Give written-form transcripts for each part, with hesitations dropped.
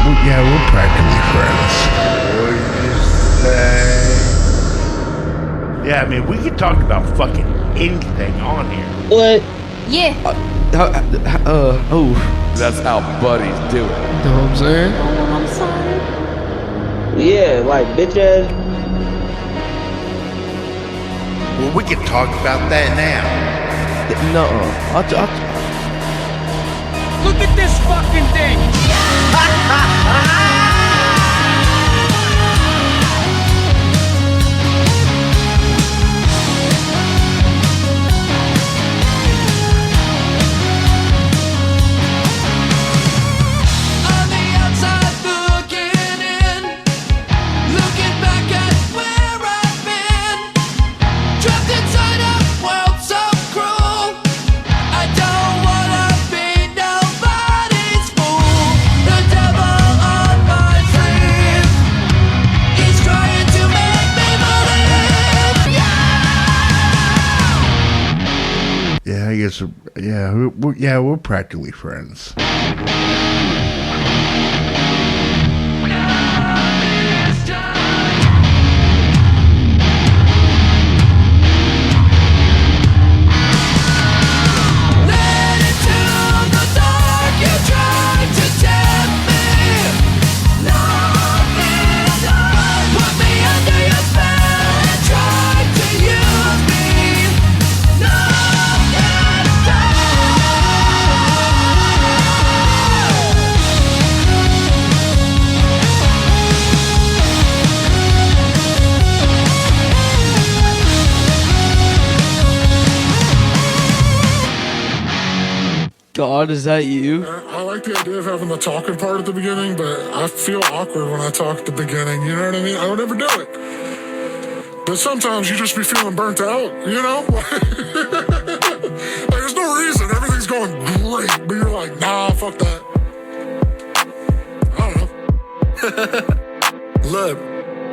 we're practically friends. What you say? Yeah, I mean, we can talk about fucking anything on here. What? Yeah. That's how buddies do it. You know what I'm saying? Oh, I'm sorry. Yeah, like bitch ass. Well, we can talk about that now. No. Look at this fucking thing! On the outside looking in, looking back at where I've been, trapped inside a world so cruel. I don't wanna be nobody's fool. The devil on my sleeve, he's trying to make me believe. Yeah, I guess. We're practically friends. Led into the dark, you tried to tempt me. Nothing done. Put me under your spell and tried to use me. Nothing done. God, is that you? I like the idea of having the talking part at the beginning, but I feel awkward when I talk at the beginning, you know what I mean? I would never do it. But sometimes you just be feeling burnt out, you know? Like, there's no reason, everything's going great, but you're like, nah, fuck that. I don't know. Look,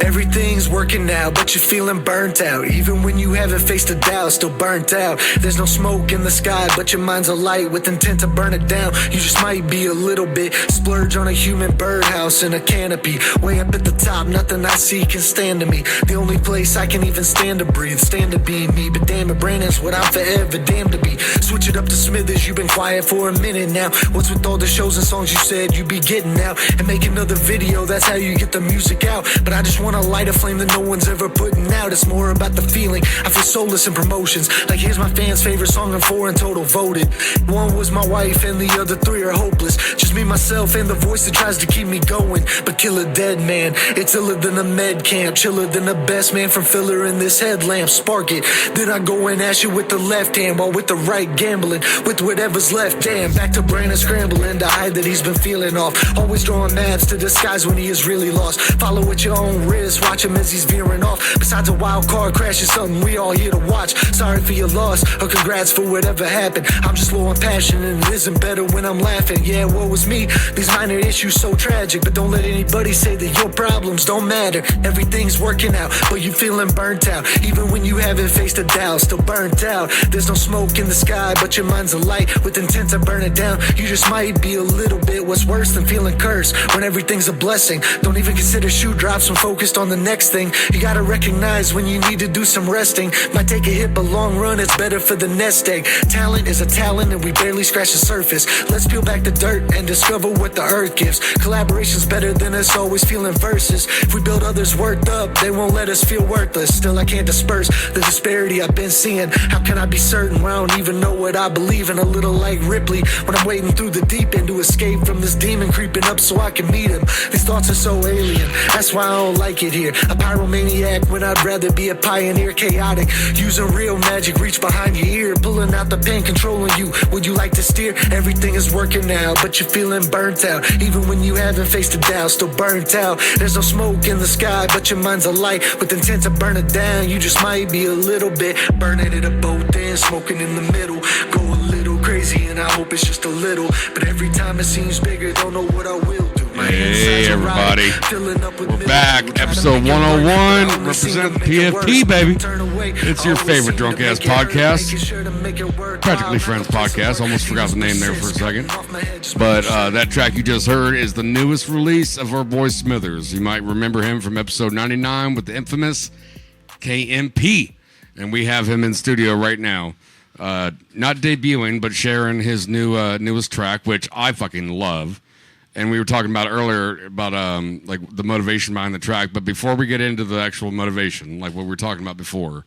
everything's working now, but you're feeling burnt out. Even when you haven't faced a doubt, still burnt out. There's no smoke in the sky, but your mind's alight with intent to burn it down. You just might be a little bit splurge on a human birdhouse in a canopy. Way up at the top, nothing I see can stand to me. The only place I can even stand to breathe, stand to be me. But damn it, Brandon's what I'm forever damned to be. Switch it up to Smithers, you've been quiet for a minute now. What's with all the shows and songs you said you'd be getting out? And make another video, that's how you get the music out. But I just wanna light a flame that no one's ever putting out. It's more about the feeling. I feel soulless in promotions. Like here's my fans' favorite song and 4 in total voted. One was my wife and the other 3 are hopeless. Just me, myself, and the voice that tries to keep me going. But kill a dead man, it's iller than a med camp. Chiller than the best man from filler in this headlamp. Spark it, then I go and ash it with the left hand, while with the right gambling with whatever's left. Damn, back to Brandon scrambling to hide that he's been feeling off. Always drawing maps to disguise when he is really lost. Follow at your own risk, watch him as he's veering off. Besides a wild car crash is something we all here to watch. Sorry for your loss, or congrats for whatever happened. I'm just low on passion and it isn't better when I'm laughing. Yeah, what was me? These minor issues so tragic, but don't let anybody say that your problems don't matter. Everything's working out, but you feeling burnt out. Even when you haven't faced a doubt, still burnt out. There's no smoke in the sky, but your mind's alight with intent to burn it down. You just might be a little bit what's worse than feeling cursed when everything's a blessing. Don't even consider shoe drops when focused on the next thing. You gotta recognize when you need to do some resting. Might take a hit, but long run, it's better for the nest egg. Talent is a talent and we barely scratch the surface. Let's peel back the dirt and discover what the earth gives. Collaboration's better than us always feeling verses. If we build others worked up, they won't let us feel worthless. Still I can't disperse the disparity I've been seeing. How can I be certain when I don't even know what I believe in? A little like Ripley when I'm wading through the deep end to escape from this demon creeping up so I can meet him. These thoughts are so alien, that's why I don't like it here. A pyromaniac when I'd rather be a pioneer. Chaotic, using real magic, reach behind your ear, pulling out the pen, controlling you. Would you like to steer? Everything is working now, but you're feeling burnt out. Even when you haven't faced a doubt, still burnt out. There's no smoke in the sky, but your mind's alight with intent to burn it down. You just might be a little bit burning it at both ends, smoking in the middle. Go a little crazy and I hope it's just a little, but every time it seems bigger, don't know what I will do. My Hey everybody, we're back, episode 101, represent PFP, baby. It's your favorite drunk ass podcast, Practically Friends podcast. Almost forgot the name there for a second, but that track you just heard is the newest release of our boy Smithers. You might remember him from episode 99 with the infamous KMP, and we have him in studio right now. Not debuting, but sharing his newest track, which I fucking love. And we were talking about earlier about like the motivation behind the track. But before we get into the actual motivation, like what we were talking about before,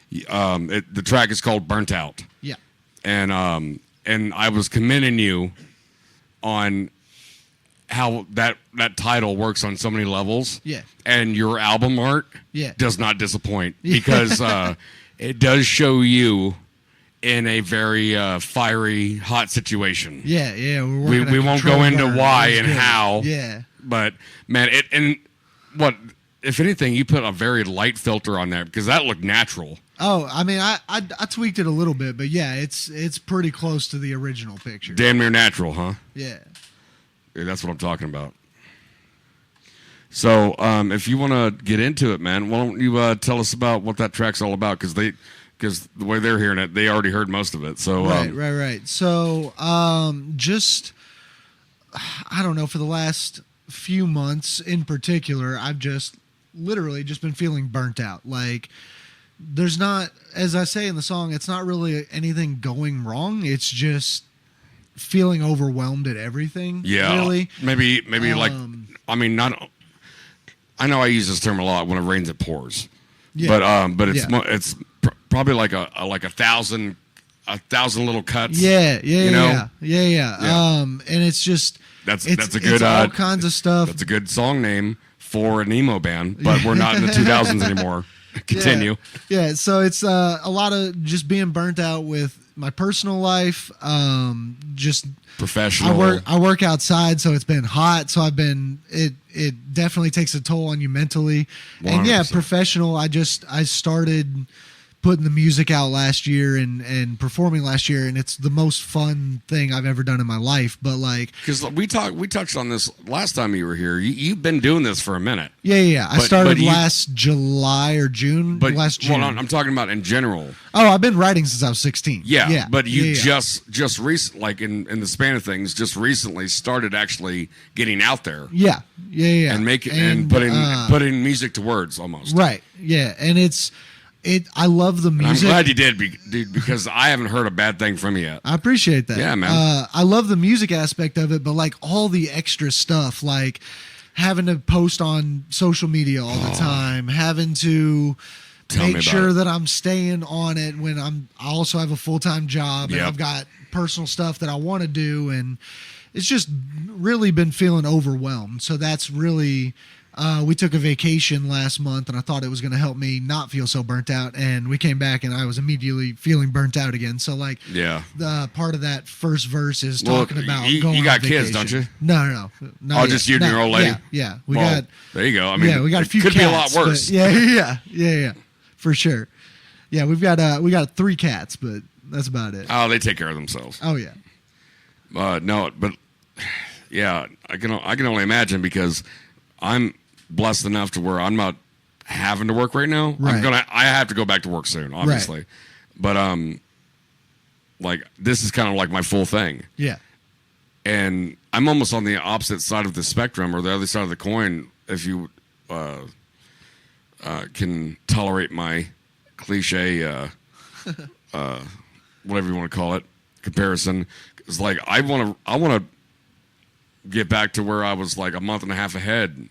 the track is called "Burnt Out." Yeah. And I was commending you on how that title works on so many levels. Yeah. And your album art does not disappoint because it does show you in a very fiery, hot situation. Yeah. We won't go into why and how. Yeah. But man, what if anything, you put a very light filter on there because that looked natural. Oh, I mean, I tweaked it a little bit, but yeah, it's pretty close to the original picture. Damn near natural, huh? Yeah. That's what I'm talking about. So, if you want to get into it, man, why don't you tell us about what that track's all about? Because the way they're hearing it, they already heard most of it. So right. So, just I don't know. For the last few months, in particular, I've just literally just been feeling burnt out. Like, there's not, as I say in the song, it's not really anything going wrong. It's just feeling overwhelmed at everything. Yeah, really. Maybe like, I mean, not. I know I use this term a lot. When it rains, it pours. Yeah. But it's probably like a thousand little cuts. Yeah. Yeah. And it's just that's a good it's all kinds of stuff. That's a good song name for an emo band, but we're not in the 2000s anymore. Continue. Yeah. So it's a lot of just being burnt out with my personal life. Just professional. I work outside, so it's been hot. So it definitely takes a toll on you mentally. 100%. And yeah, professional. I started putting the music out last year and performing last year, and it's the most fun thing I've ever done in my life. But like, because we touched on this last time you were here. You've been doing this for a minute. Yeah. I started last July or June. Last June. Well, I'm talking about in general. Oh, I've been writing since I was 16. Yeah. But you just recently, like in the span of things, just recently started actually getting out there. Yeah. And putting music to words almost. Right. Yeah. And I love the music. I'm glad you did, dude, because I haven't heard a bad thing from you yet. I appreciate that. Yeah, man. I love the music aspect of it, but like all the extra stuff, like having to post on social media all the time, having to make sure that I'm staying on it when I also have a full-time job and I've got personal stuff that I want to do, and it's just really been feeling overwhelmed. So that's really. We took a vacation last month, and I thought it was going to help me not feel so burnt out. And we came back, and I was immediately feeling burnt out again. So, like, the part of that first verse is talking about going you got on vacation. kids, don't you? No. Just you and your old lady? Yeah. There you go. I mean, we got a few could cats, be a lot worse. Yeah, for sure. Yeah, we got 3 cats, but that's about it. Oh, they take care of themselves. Oh yeah. No, but yeah, I can only imagine because I'm blessed enough to where I'm not having to work right now. Right. I have to go back to work soon, obviously. Right. But like this is kind of like my full thing. Yeah. And I'm almost on the opposite side of the spectrum or the other side of the coin if you can tolerate my cliche whatever you want to call it, comparison. It's like I want to get back to where I was like a month and a half ahead.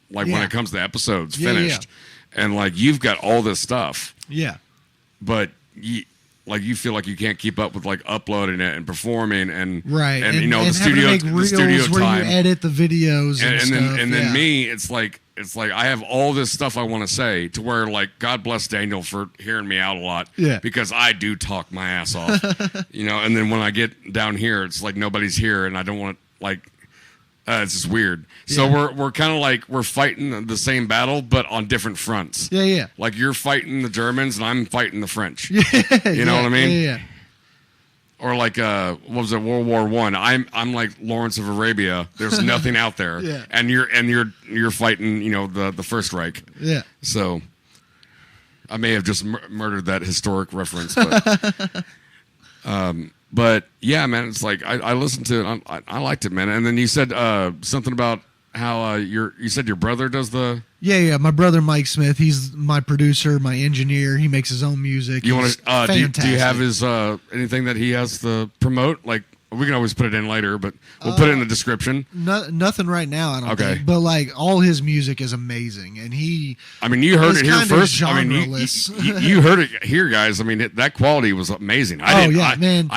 Like when it comes to episodes finished, and like you've got all this stuff, but you feel like you can't keep up with like uploading it and performing and the studio where time, you edit the videos and then me, it's like I have all this stuff I want to say to where like God bless Daniel for hearing me out a lot, because I do talk my ass off, and then when I get down here, it's like nobody's here and I don't want to like. It's just weird. So we're kind of like we're fighting the same battle, but on different fronts. Yeah. Like you're fighting the Germans and I'm fighting the French. You know what I mean? Yeah. Or like what was it, World War I? I'm like Lawrence of Arabia. There's nothing out there. Yeah. And you're fighting, the First Reich. Yeah. So I may have just murdered that historic reference, but but yeah, man, it's like I listened to it. I liked it, man. And then you said something about how you said your brother does the. Yeah. My brother Mike Smith, he's my producer, my engineer. He makes his own music. You want to? Do you have his anything that he has to promote? Like we can always put it in later, but we'll put it in the description. Nothing right now, I don't think. But like all his music is amazing, and he. I mean, you heard it here first. I mean, you heard it here, guys. I mean, that quality was amazing. Man.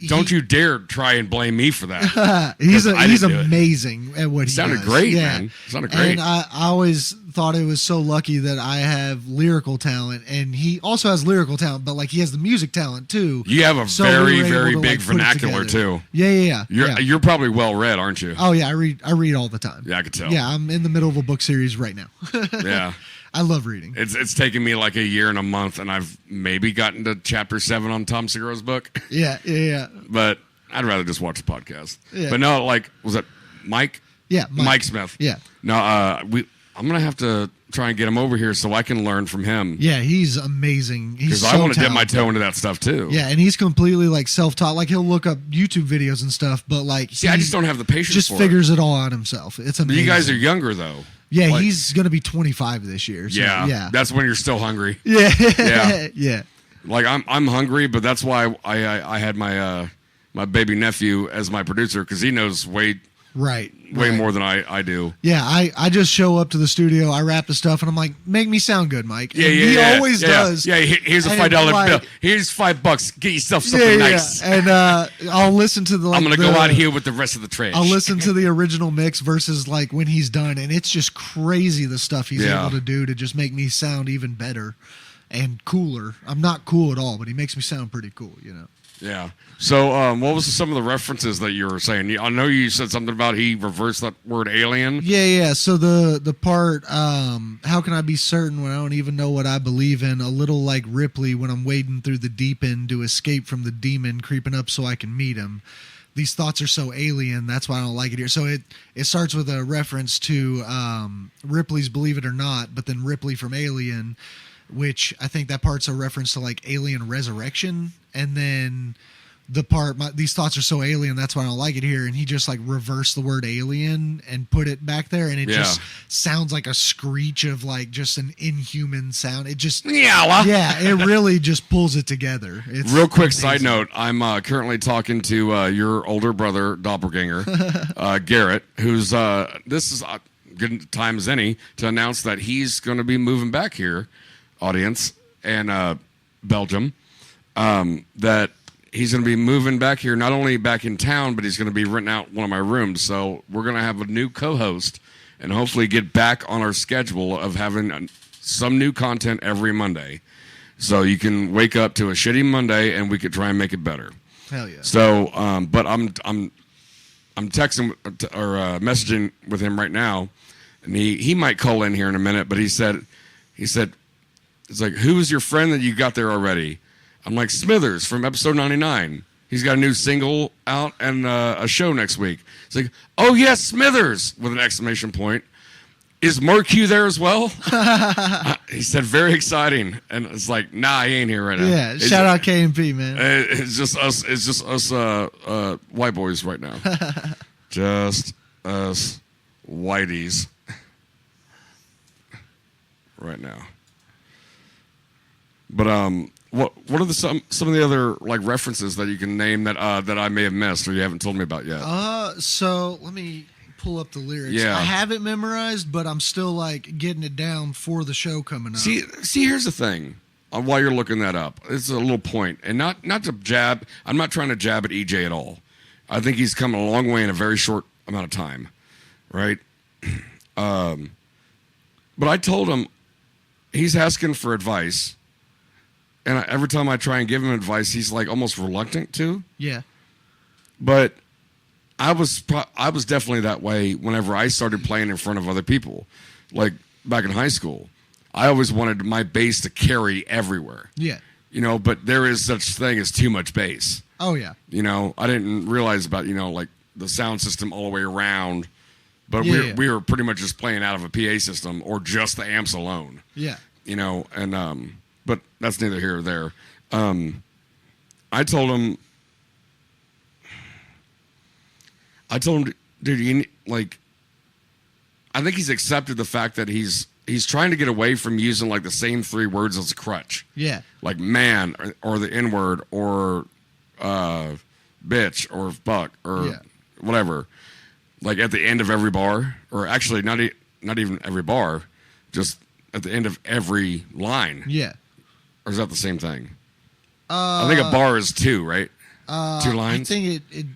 Don't you dare try and blame me for that. he's amazing at what he sounded does. Great, man. It sounded great. And I always thought it was so lucky that I have lyrical talent, and he also has lyrical talent, but like he has the music talent too. You have a very big vernacular too. Yeah. You're probably well read, aren't you? Oh yeah, I read all the time. Yeah, I could tell. Yeah, I'm in the middle of a book series right now. Yeah. I love reading. It's taken me like a year and a month, and I've maybe gotten to chapter 7 on Tom Segura's book. Yeah. But I'd rather just watch the podcast. Yeah. But no, like, was it Mike? Yeah, Mike Smith. Yeah. No, I'm gonna have to try and get him over here so I can learn from him. Yeah, he's amazing. Because I want to dip my toe into that stuff too. Yeah, and he's completely like self-taught. Like he'll look up YouTube videos and stuff, but like I just don't have the patience. Just figures it all out himself. It's amazing. But you guys are younger though. Yeah, like, he's gonna be 25 this year. So, yeah, that's when you're still hungry. Yeah. Like I'm hungry, but that's why I had my my baby nephew as my producer because he knows way more than I do. Yeah, I just show up to the studio, I rap the stuff, and I'm like, make me sound good, Mike. And he always does. Yeah, here's a $5 bill. Here's $5. Get yourself something nice. Yeah. And I'll listen to the. Like, I'm gonna go out here with the rest of the trash. I'll listen to the original mix versus like when he's done, and it's just crazy the stuff he's able to do to just make me sound even better and cooler. I'm not cool at all, but he makes me sound pretty cool, Yeah. So, what was some of the references that you were saying? I know you said something about he reversed that word alien. Yeah. So the part, how can I be certain when I don't even know what I believe in? A little like Ripley when I'm wading through the deep end to escape from the demon creeping up so I can meet him. These thoughts are so alien, that's why I don't like it here. So it starts with a reference to Ripley's Believe It or Not, but then Ripley from Alien, which I think that part's a reference to like Alien Resurrection, and then the part these thoughts are so alien, that's why I don't like it here, and he just like reversed the word alien and put it back there, and it just sounds like a screech of like just an inhuman sound. It just it really just pulls it together. It's real quick amazing. Side note, I'm currently talking to your older brother doppelganger Garrett, who's this is good time as any to announce that he's going to be moving back here, audience, and Belgium, that he's going to be moving back here, not only back in town, but he's going to be renting out one of my rooms. So we're going to have a new co-host and hopefully get back on our schedule of having some new content every Monday. So you can wake up to a shitty Monday and we could try and make it better. Hell yeah. So, but I'm texting or messaging with him right now, and he might call in here in a minute, but he said, it's like, who is your friend that you got there already? I'm like, Smithers from episode 99. He's got a new single out and a show next week. It's like, oh, yes, Smithers, with an exclamation point. Is Mercu there as well? He said, very exciting. And it's like, nah, he ain't here right now. Yeah, shout out KMP, man. It's just us white boys right now. Just us whiteys right now. But what are some of the other like references that you can name that I may have missed or you haven't told me about yet? So let me pull up the lyrics. Yeah. I have it memorized, but I'm still like getting it down for the show coming up. See, here's the thing. While you're looking that up, it's a little point, and not to jab. I'm not trying to jab at EJ at all. I think he's come a long way in a very short amount of time, right? But I told him he's asking for advice. And every time I try and give him advice, he's like almost reluctant to. Yeah. But I was definitely that way whenever I started playing in front of other people. Like back in high school, I always wanted my bass to carry everywhere. Yeah. But there is such thing as too much bass. Oh yeah. You know, I didn't realize about, you know, like the sound system all the way around, but Yeah. we were pretty much just playing out of a PA system or just the amps alone. Yeah. You know, and but that's neither here or there. I told him, dude, I think he's accepted the fact that he's trying to get away from using like the same 3 words as a crutch. Yeah. Like man or the N word or bitch or fuck or whatever. Like at the end of every bar, or actually not even every bar, just at the end of every line. Yeah. Or is that the same thing? I think a bar is 2, right? 2 lines. I think it.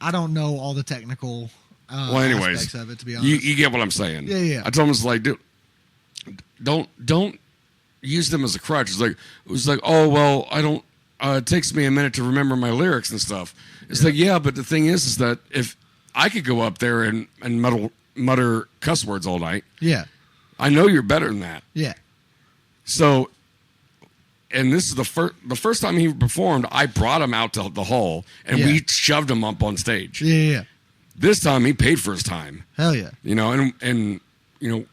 I don't know all the technical. Well, anyways, aspects of it, to be honest. you get what I'm saying. Yeah. I told him, it's like, dude, don't use them as a crutch. It was like, oh well, I don't. It takes me a minute to remember my lyrics and stuff. It's like, yeah, but the thing is that if I could go up there and mutter cuss words all night, yeah, I know you're better than that. Yeah. So, and this is the first time he performed, I brought him out to the hall and we shoved him up on stage. Yeah. This time he paid for his time. Hell yeah. You know, and you know,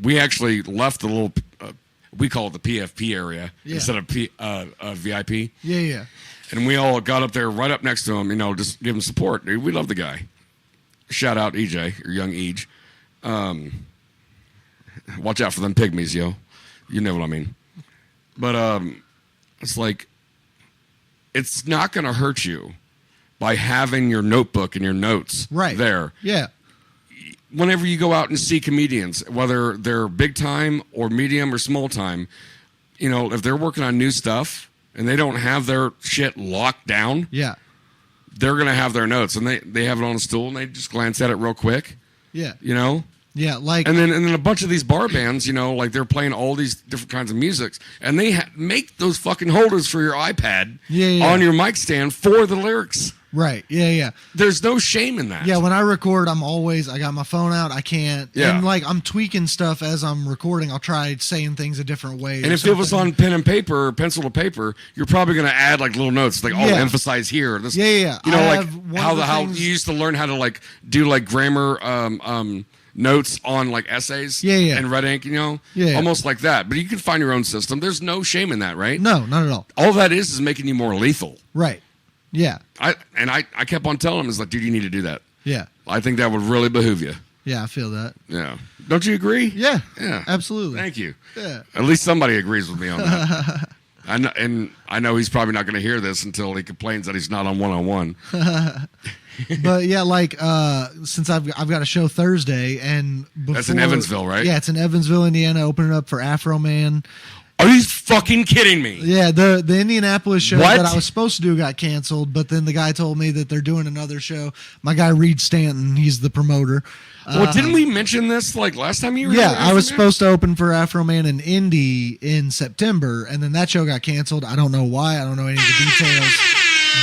we actually left the little we call it the PFP area instead of VIP. Yeah. And we all got up there right up next to him, you know, just give him support. Dude, we love the guy. Shout out EJ or young Ej. Watch out for them pygmies, yo. You know what I mean. But it's like, it's not going to hurt you by having your notebook and your notes there. Yeah. Whenever you go out and see comedians, whether they're big time or medium or small time, you know, if they're working on new stuff and they don't have their shit locked down, they're going to have their notes and they have it on a stool and they just glance at it real quick. Yeah. You know? Yeah, like and then a bunch of these bar bands, you know, like they're playing all these different kinds of musics, and they make those fucking holders for your iPad on your mic stand for the lyrics. Right. Yeah. There's no shame in that. Yeah, when I record, I got my phone out. I can't. Yeah. And like I'm tweaking stuff as I'm recording. I'll try saying things a different way. And if it was on pen and paper or pencil to paper, you're probably going to add like little notes, like emphasize here. This, yeah. You know, like how you used to learn how to like do like grammar notes on like essays and red ink, you know? Almost like that. But you can find your own system. There's no shame in that, right? No, not at all. All that is making you more lethal. Right. Yeah. I kept on telling him, it's like, dude, you need to do that. Yeah. I think that would really behoove you. Yeah, I feel that. Yeah. Don't you agree? Yeah. Yeah. Absolutely. Thank you. Yeah. At least somebody agrees with me on that. I know he's probably not going to hear this until he complains that he's not on 101. But yeah, like since I've got a show Thursday and that's in Evansville, right? Yeah, it's in Evansville, Indiana. Opening up for Afroman. Are you fucking kidding me? Yeah, the Indianapolis show that I was supposed to do got canceled, but then the guy told me that they're doing another show. My guy Reed Stanton, he's the promoter. Well, didn't we mention this like last time you were? Yeah, I was supposed to open for Afroman in Indy in September, and then that show got canceled. I don't know why. I don't know any of the details.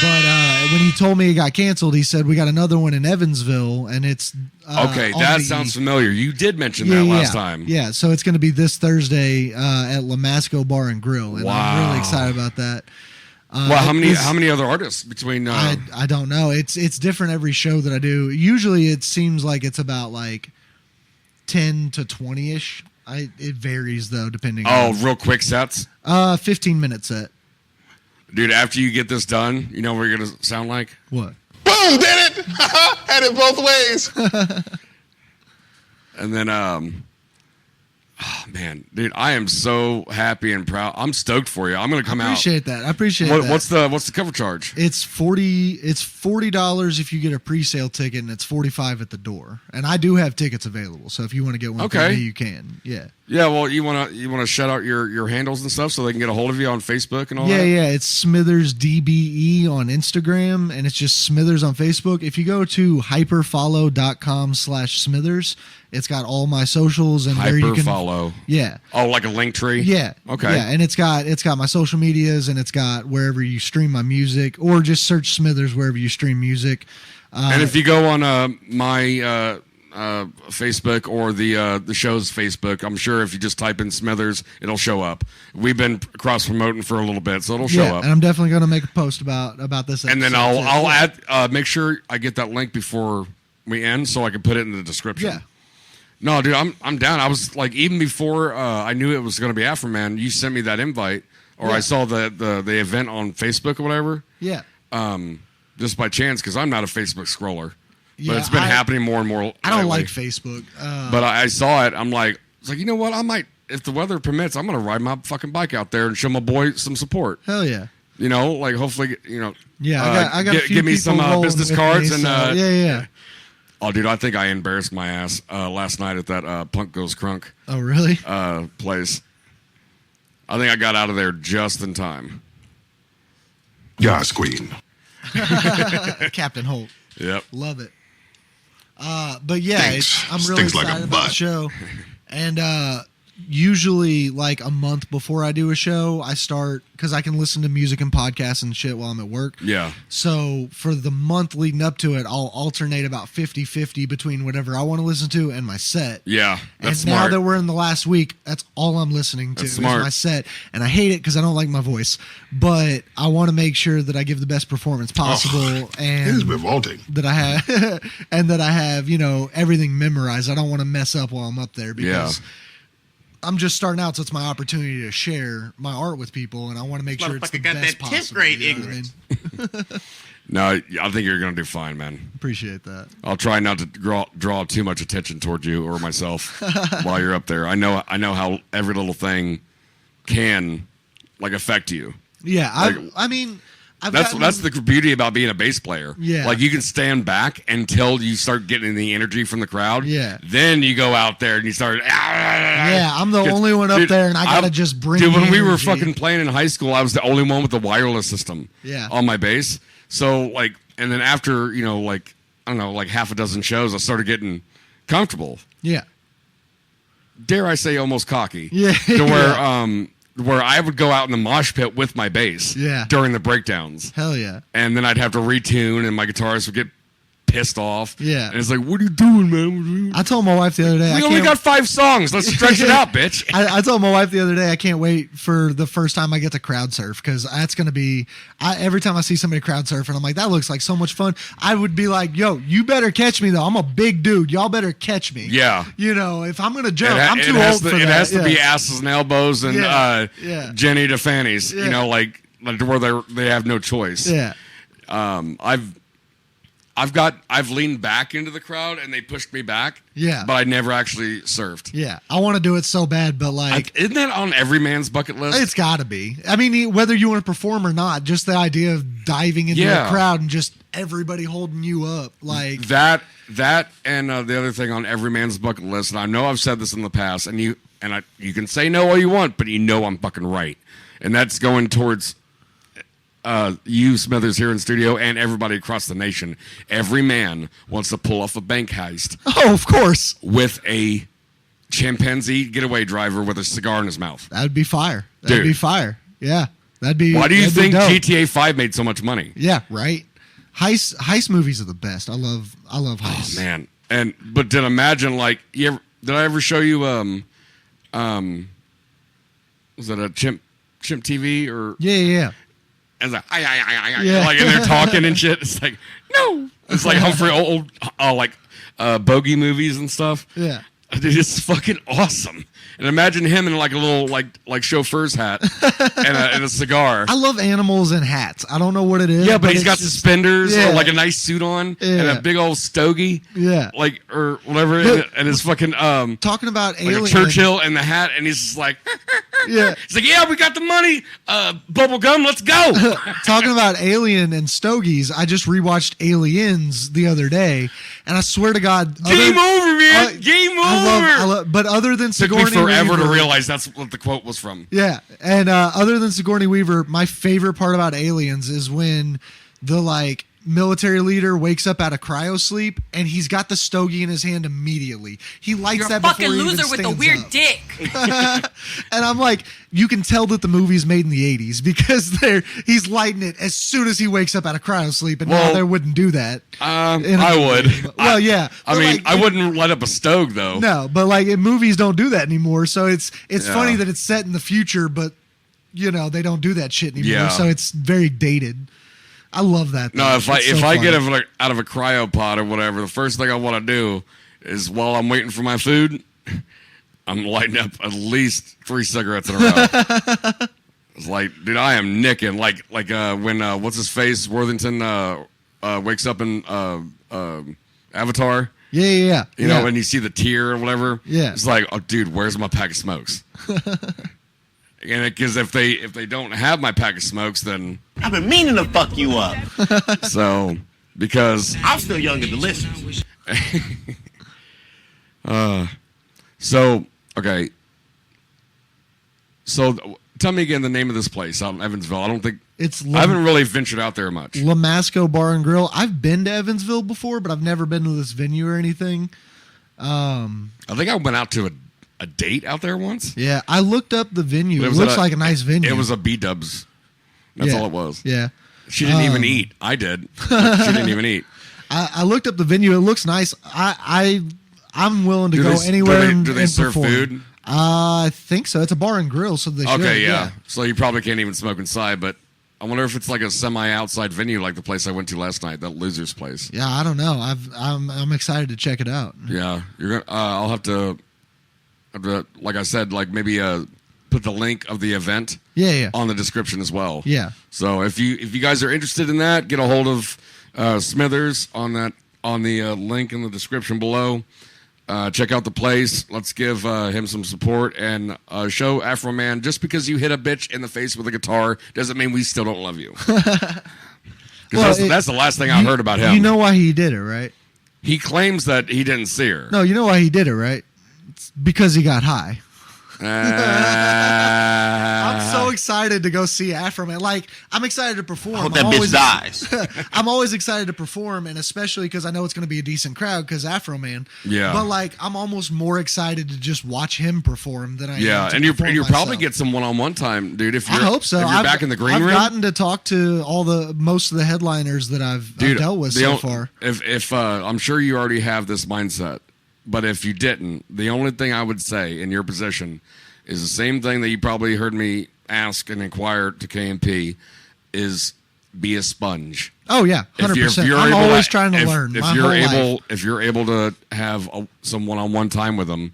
But when he told me it got canceled, he said we got another one in Evansville, and it's okay. That sounds familiar. You did mention that last time. Yeah, so it's going to be this Thursday at Lamasco Bar and Grill, and I'm really excited about that. Well, how many other artists between? I don't know. It's different every show that I do. Usually, it seems like it's about like 10 to 20-ish. It varies though, depending. Oh, real quick sets. 15-minute set. Dude, after you get this done, you know what you're going to sound like? What? Boom, did it! Had it both ways. And then, oh, man, dude, I am so happy and proud. I'm stoked for you. I'm going to come out. I appreciate that. What's the cover charge? It's $40 if you get a pre-sale ticket, and it's $45 at the door. And I do have tickets available, so if you want to get one from me, you can. Yeah. Yeah, well, you wanna shout out your handles and stuff so they can get a hold of you on Facebook and all that? Yeah, it's Smithers DBE on Instagram, and it's just Smithers on Facebook. If you go to hyperfollow.com/Smithers, it's got all my socials and where you can follow. Yeah. Oh, like a link tree? Yeah. Okay. Yeah, and it's got my social medias, and it's got wherever you stream my music, or just search Smithers wherever you stream music. And if you go on my Facebook or the show's Facebook. I'm sure if you just type in Smithers, it'll show up. We've been cross promoting for a little bit, so it'll show up. And I'm definitely going to make a post about this. And then I'll add make sure I get that link before we end, so I can put it in the description. Yeah. No, dude, I'm down. I was like, even before I knew it was going to be Afroman, you sent me that invite, or I saw the event on Facebook or whatever. Yeah. Just by chance, because I'm not a Facebook scroller. Yeah, but it's been happening more and more. I don't lately. like Facebook. But I saw it. I'm like, it's like, you know what? I might, if the weather permits, I'm going to ride my fucking bike out there and show my boy some support. Hell yeah. You know, like hopefully, you know. Yeah, I got a few give me some business cards me, and. Yeah. Oh, dude, I think I embarrassed my ass last night at that Punk Goes Crunk. Oh, really? Place. I think I got out of there just in time. Yas Queen. Captain Holt. Yep. Love it. But yeah, I'm really excited about the show. And usually like a month before I do a show, I start, because I can listen to music and podcasts and shit while I'm at work. Yeah. So for the month leading up to it, I'll alternate about 50-50 between whatever I want to listen to and my set. Yeah, that's and smart. now that we're in the last week, that's all I'm listening to is my set. And I hate it because I don't like my voice. But I want to make sure that I give the best performance possible. And it is revolting. That I have, and that I have, you know, everything memorized. I don't want to mess up while I'm up there because I'm just starting out, so it's my opportunity to share my art with people, and I want to make sure it's the best possible. You know what I mean? No, I think you're going to do fine, man. Appreciate that. I'll try not to draw too much attention toward you or myself while you're up there. I know how every little thing can like affect you. Yeah, That's the beauty about being a bass player. Yeah. Like you can stand back until you start getting the energy from the crowd. Yeah. Then you go out there and you start. Yeah, I'm the only one up there, and I gotta just bring. Dude, when we were energy. fucking playing in high school, I was the only one with the wireless system. Yeah. On my bass. So like, and then after like I don't know, like half a dozen shows, I started getting comfortable. Yeah. Dare I say, almost cocky. Yeah. To where I would go out in the mosh pit with my bass during the breakdowns. Hell yeah. And then I'd have to retune, and my guitarist would get pissed off. Yeah. And it's like, what are you doing, man? I told my wife the other day. We only got 5 songs. Let's stretch it out, bitch. I told my wife the other day I can't wait for the first time I get to crowd surf, because that's going to be, every time I see somebody crowd surfing, I'm like, that looks like so much fun. I would be like, yo, you better catch me, though. I'm a big dude. Y'all better catch me. Yeah. You know, if I'm going to jump, I'm too old for that. It has to be asses and elbows and Jenny to fannies, Yeah. you know, like where they have no choice. Yeah. I've leaned back into the crowd and they pushed me back. Yeah. But I never actually surfed. Yeah. I want to do it so bad, but like isn't that on every man's bucket list? It's got to be. I mean, whether you want to perform or not, just the idea of diving into the crowd and just everybody holding you up, like that and the other thing on every man's bucket list. And I know I've said this in the past, and you can say no all you want, but you know I'm fucking right. And that's going towards you, Smithers, here in studio, and everybody across the nation. Every man wants to pull off a bank heist. Oh, of course. With a chimpanzee getaway driver with a cigar in his mouth. That'd be fire. That'd be fire. Yeah. That'd be. Why do you think dope. GTA 5 made so much money? Yeah, right. Heist movies are the best. I love heists. Oh, man. But then imagine, like, did I ever show you was it a chimp TV or Yeah. And it's like, like, and they're talking and shit. It's like, no. It's like Humphrey old bogey movies and stuff. Yeah. Dude, it's fucking awesome. And imagine him in like a little like chauffeur's hat and a cigar. I love animals and hats. I don't know what it is. Yeah, but he's got suspenders or like a nice suit on and a Yeah. big old stogie. Yeah. Like or whatever, and his fucking talking about like Alien. a Churchill in the hat, and he's just like, Yeah. He's like, yeah, we got the money. Bubble gum, let's go. Talking about Alien and stogies, I just rewatched Aliens the other day, and I swear to God, Game over, man. Game over. I love, but other than Took Sigourney me forever Weaver, to realize that's what the quote was from. Yeah, and other than Sigourney Weaver, my favorite part about Aliens is when the like military leader wakes up out of cryo sleep and he's got the stogie in his hand immediately. He lights You're that a fucking before he loser even with a stands weird up. dick. And I'm like, you can tell that the movie's made in the 80s because he's lighting it as soon as he wakes up out of cryo sleep, and now they wouldn't do that. I would. Well, yeah. I mean, I wouldn't light up a stove though. No, but like movies don't do that anymore. So it's funny that it's set in the future, but they don't do that shit anymore. Yeah. So it's very dated. I love that. No, though. if I get out of a cryopod or whatever, the first thing I want to do is while I'm waiting for my food, I'm lighting up at least 3 cigarettes in a row. It's like, dude, I am nicking. Like when what's his face Worthington wakes up in Avatar. Yeah. You know, when you see the tear or whatever. Yeah. It's like, oh, dude, where's my pack of smokes? And because if they don't have my pack of smokes, then I've been meaning to fuck you up. So because I'm still young and delicious. So okay. So tell me again the name of this place out in Evansville. I don't think I haven't really ventured out there much. Lamasco Bar and Grill. I've been to Evansville before, but I've never been to this venue or anything. I think I went out to a date out there once. Yeah, I looked up the venue. It looks like a nice venue. It was a B-dubs. That's all it was. Yeah. She didn't even eat. I did. She didn't even eat. I looked up the venue. It looks nice. I'm willing to go anywhere. Do they serve perform. food? I think so. It's a bar and grill, so they should. Okay, yeah. So you probably can't even smoke inside, but I wonder if it's like a semi-outside venue like the place I went to last night, that Loser's place. Yeah, I don't know. I'm excited to check it out. Yeah, you're gonna. I'll have to, like I said, like maybe put the link of the event. Yeah. On the description as well. Yeah. So if you guys are interested in that, get a hold of Smithers on the link in the description below. Check out the place. Let's give him some support and show Afroman. Just because you hit a bitch in the face with a guitar doesn't mean we still don't love you. That's the last thing I heard about him. You know why he did it, right? He claims that he didn't see her. No, you know why he did it, right? It's because he got high. I'm so excited to go see Afroman. Like, I'm excited to perform. I hope that bitch dies. I'm always excited to perform, and especially because I know it's going to be a decent crowd because Afroman. Yeah. But like, I'm almost more excited to just watch him perform than I am to and you perform probably myself. get some one-on-one time, dude. If you're, I hope so. If you're back in the green room, I've gotten to talk to most of the headliners that I've dealt with so far. If I'm sure you already have this mindset, but if you didn't, the only thing I would say in your position is the same thing that you probably heard me ask and inquire to KMP is be a sponge. Oh yeah, 100%. I'm always trying to learn. If you're able to have some one-on-one time with them,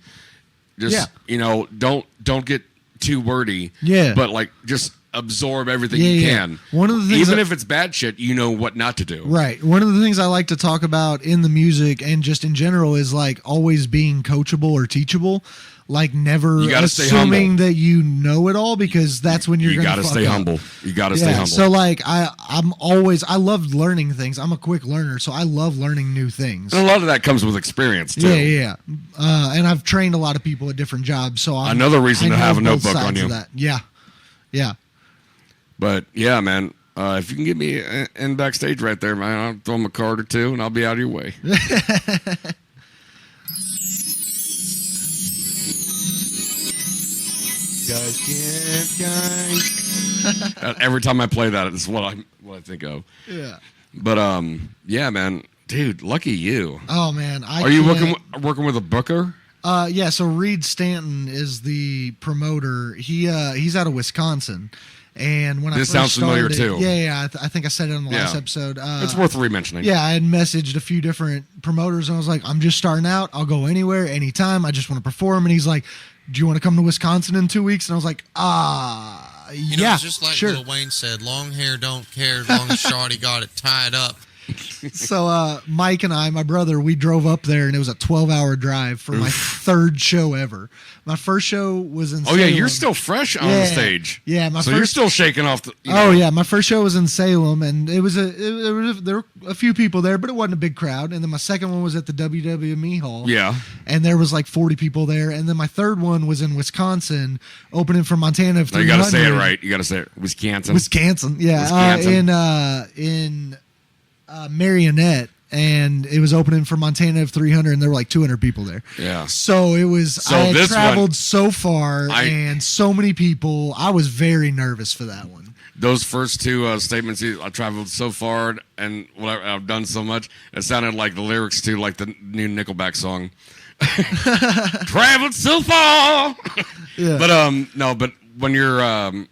just don't get too wordy. Yeah, but like just absorb everything you can. One of the things, even if it's bad shit, you know what not to do. Right. One of the things I like to talk about in the music and just in general is like always being coachable or teachable. Like never assuming that you know it all, because that's when you're going to stay humble. You got to stay humble. So like I love learning things. I'm a quick learner, so I love learning new things. And a lot of that comes with experience too. Yeah. And I've trained a lot of people at different jobs, so another reason to have a notebook on you. Yeah. But yeah, man. If you can get me in backstage right there, man, I'll throw him a card or two, and I'll be out of your way. Every time I play that, it's what I think of. Yeah. But yeah, man, dude, lucky you. Oh man, are you working with a booker? Yeah. So Reed Stanton is the promoter. He's out of Wisconsin. And when this sounds familiar too. Yeah. I think I said it on the last episode. It's worth re-mentioning. Yeah, I had messaged a few different promoters, and I was like, I'm just starting out. I'll go anywhere, anytime. I just want to perform. And he's like, do you want to come to Wisconsin in 2 weeks? And I was like, yeah, it's just like sure. Lil Wayne said, long hair don't care as long as Shawty got it tied up. So Mike and I, my brother, we drove up there, and it was a 12-hour drive for my third show ever. My first show was in Salem. Yeah, you're still fresh on the stage. Yeah, you're still shaking off the... yeah, my first show was in Salem, and there were a few people there, but it wasn't a big crowd. And then my second one was at the WWME Hall. Yeah. And there was like 40 people there. And then my third one was in Wisconsin, opening from Montana. No, you got to say it right. You got to say it. Wisconsin. Yeah. Wisconsin. In Marionette, and it was opening for Montana of 300, and there were like 200 people there. Yeah. So it was. So I had this traveled one- so far, and so many people. I was very nervous for that one. Those first two statements, I traveled so far and whatever, I've done so much, it sounded like the lyrics to like the new Nickelback song. Traveled so far. Yeah. But no, but when you're I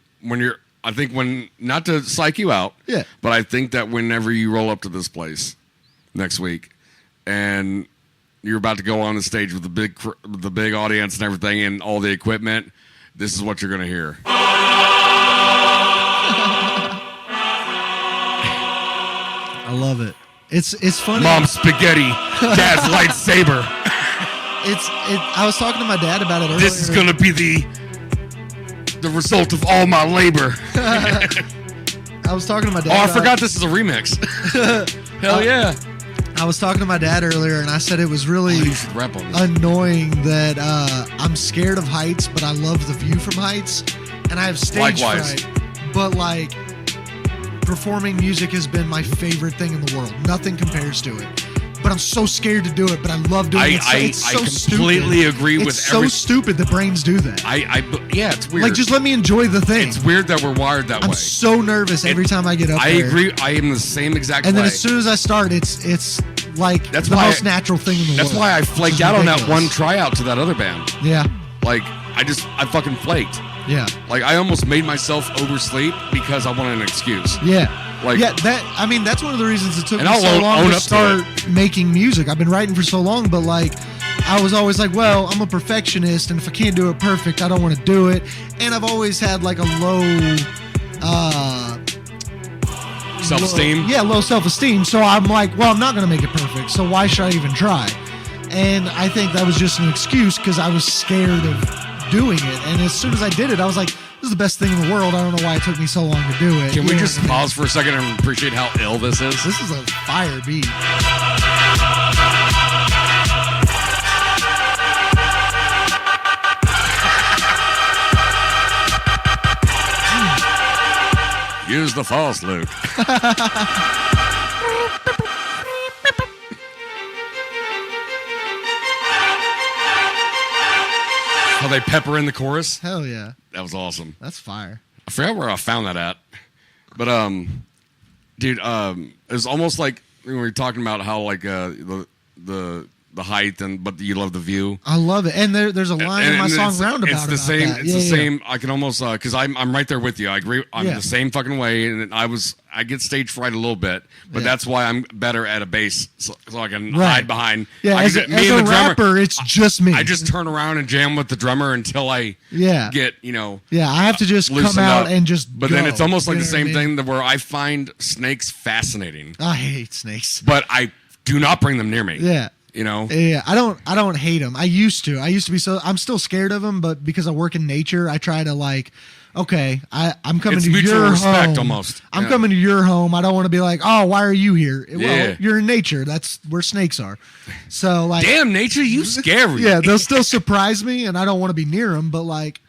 think when, not to psych you out, yeah, but I think that whenever you roll up to this place next week and you're about to go on the stage with the big audience and everything and all the equipment, this is what you're going to hear. I love it. It's funny. Mom's spaghetti, Dad's lightsaber. I was talking to my dad about it earlier. This is gonna be the result of all my labor. I was talking to my dad. Oh, I forgot this is a remix. Hell yeah. I was talking to my dad earlier, and I said it was really annoying that I'm scared of heights, but I love the view from heights, and I have stage fright. But like, performing music has been my favorite thing in the world. Nothing compares to it. But I'm so scared to do it, but I love doing it. It's so completely stupid. agree with It's so stupid that brains do that. Yeah, it's weird. Like, just let me enjoy the thing. It's weird that we're wired that way. I'm so nervous every time I get up there. I agree. I am the same exact way. And then as soon as I start, it's like the most natural thing in the world. That's why I flaked out on that one tryout to that other band. Yeah. Like, I fucking flaked. Yeah. Like, I almost made myself oversleep because I wanted an excuse. Yeah. Like, that's one of the reasons it took me I'll so long own to up start making music. I've been writing for so long, but like, I was always like, well, I'm a perfectionist, and if I can't do it perfect, I don't want to do it. And I've always had like a low self-esteem. Low self-esteem. So I'm like, well, I'm not going to make it perfect, so why should I even try? And I think that was just an excuse because I was scared of doing it. And as soon as I did it, I was like, this is the best thing in the world. I don't know why it took me so long to do it. Can we just pause for a second and appreciate how ill this is? This is a fire beat. Use the false, Luke. How they pepper in the chorus? Hell yeah. That was awesome. That's fire. I forgot where I found that at. But dude, it was almost like we were talking about how like the height but you love the view. I love it. And there's a line in my song Roundabout. It's the same. That. It's the same. I can almost because I'm right there with you. I agree. I'm the same fucking way, and I get stage fright a little bit, but that's why I'm better at a bass, so I can hide behind. Yeah, as a rapper, it's just me. I just turn around and jam with the drummer until I get Yeah, I have to just come out and just. But then it's almost like the same thing where I find snakes fascinating. I hate snakes, but I do not bring them near me. Yeah. Yeah, I don't hate them. I used to be I'm still scared of them, but because I work in nature, I try to like, okay, I'm coming to your home. Almost. I'm coming to your home. I don't want to be like, oh, why are you here? Well, you're in nature. That's where snakes are. So like, damn nature, you scary. Yeah, they'll still surprise me, and I don't want to be near them. But like,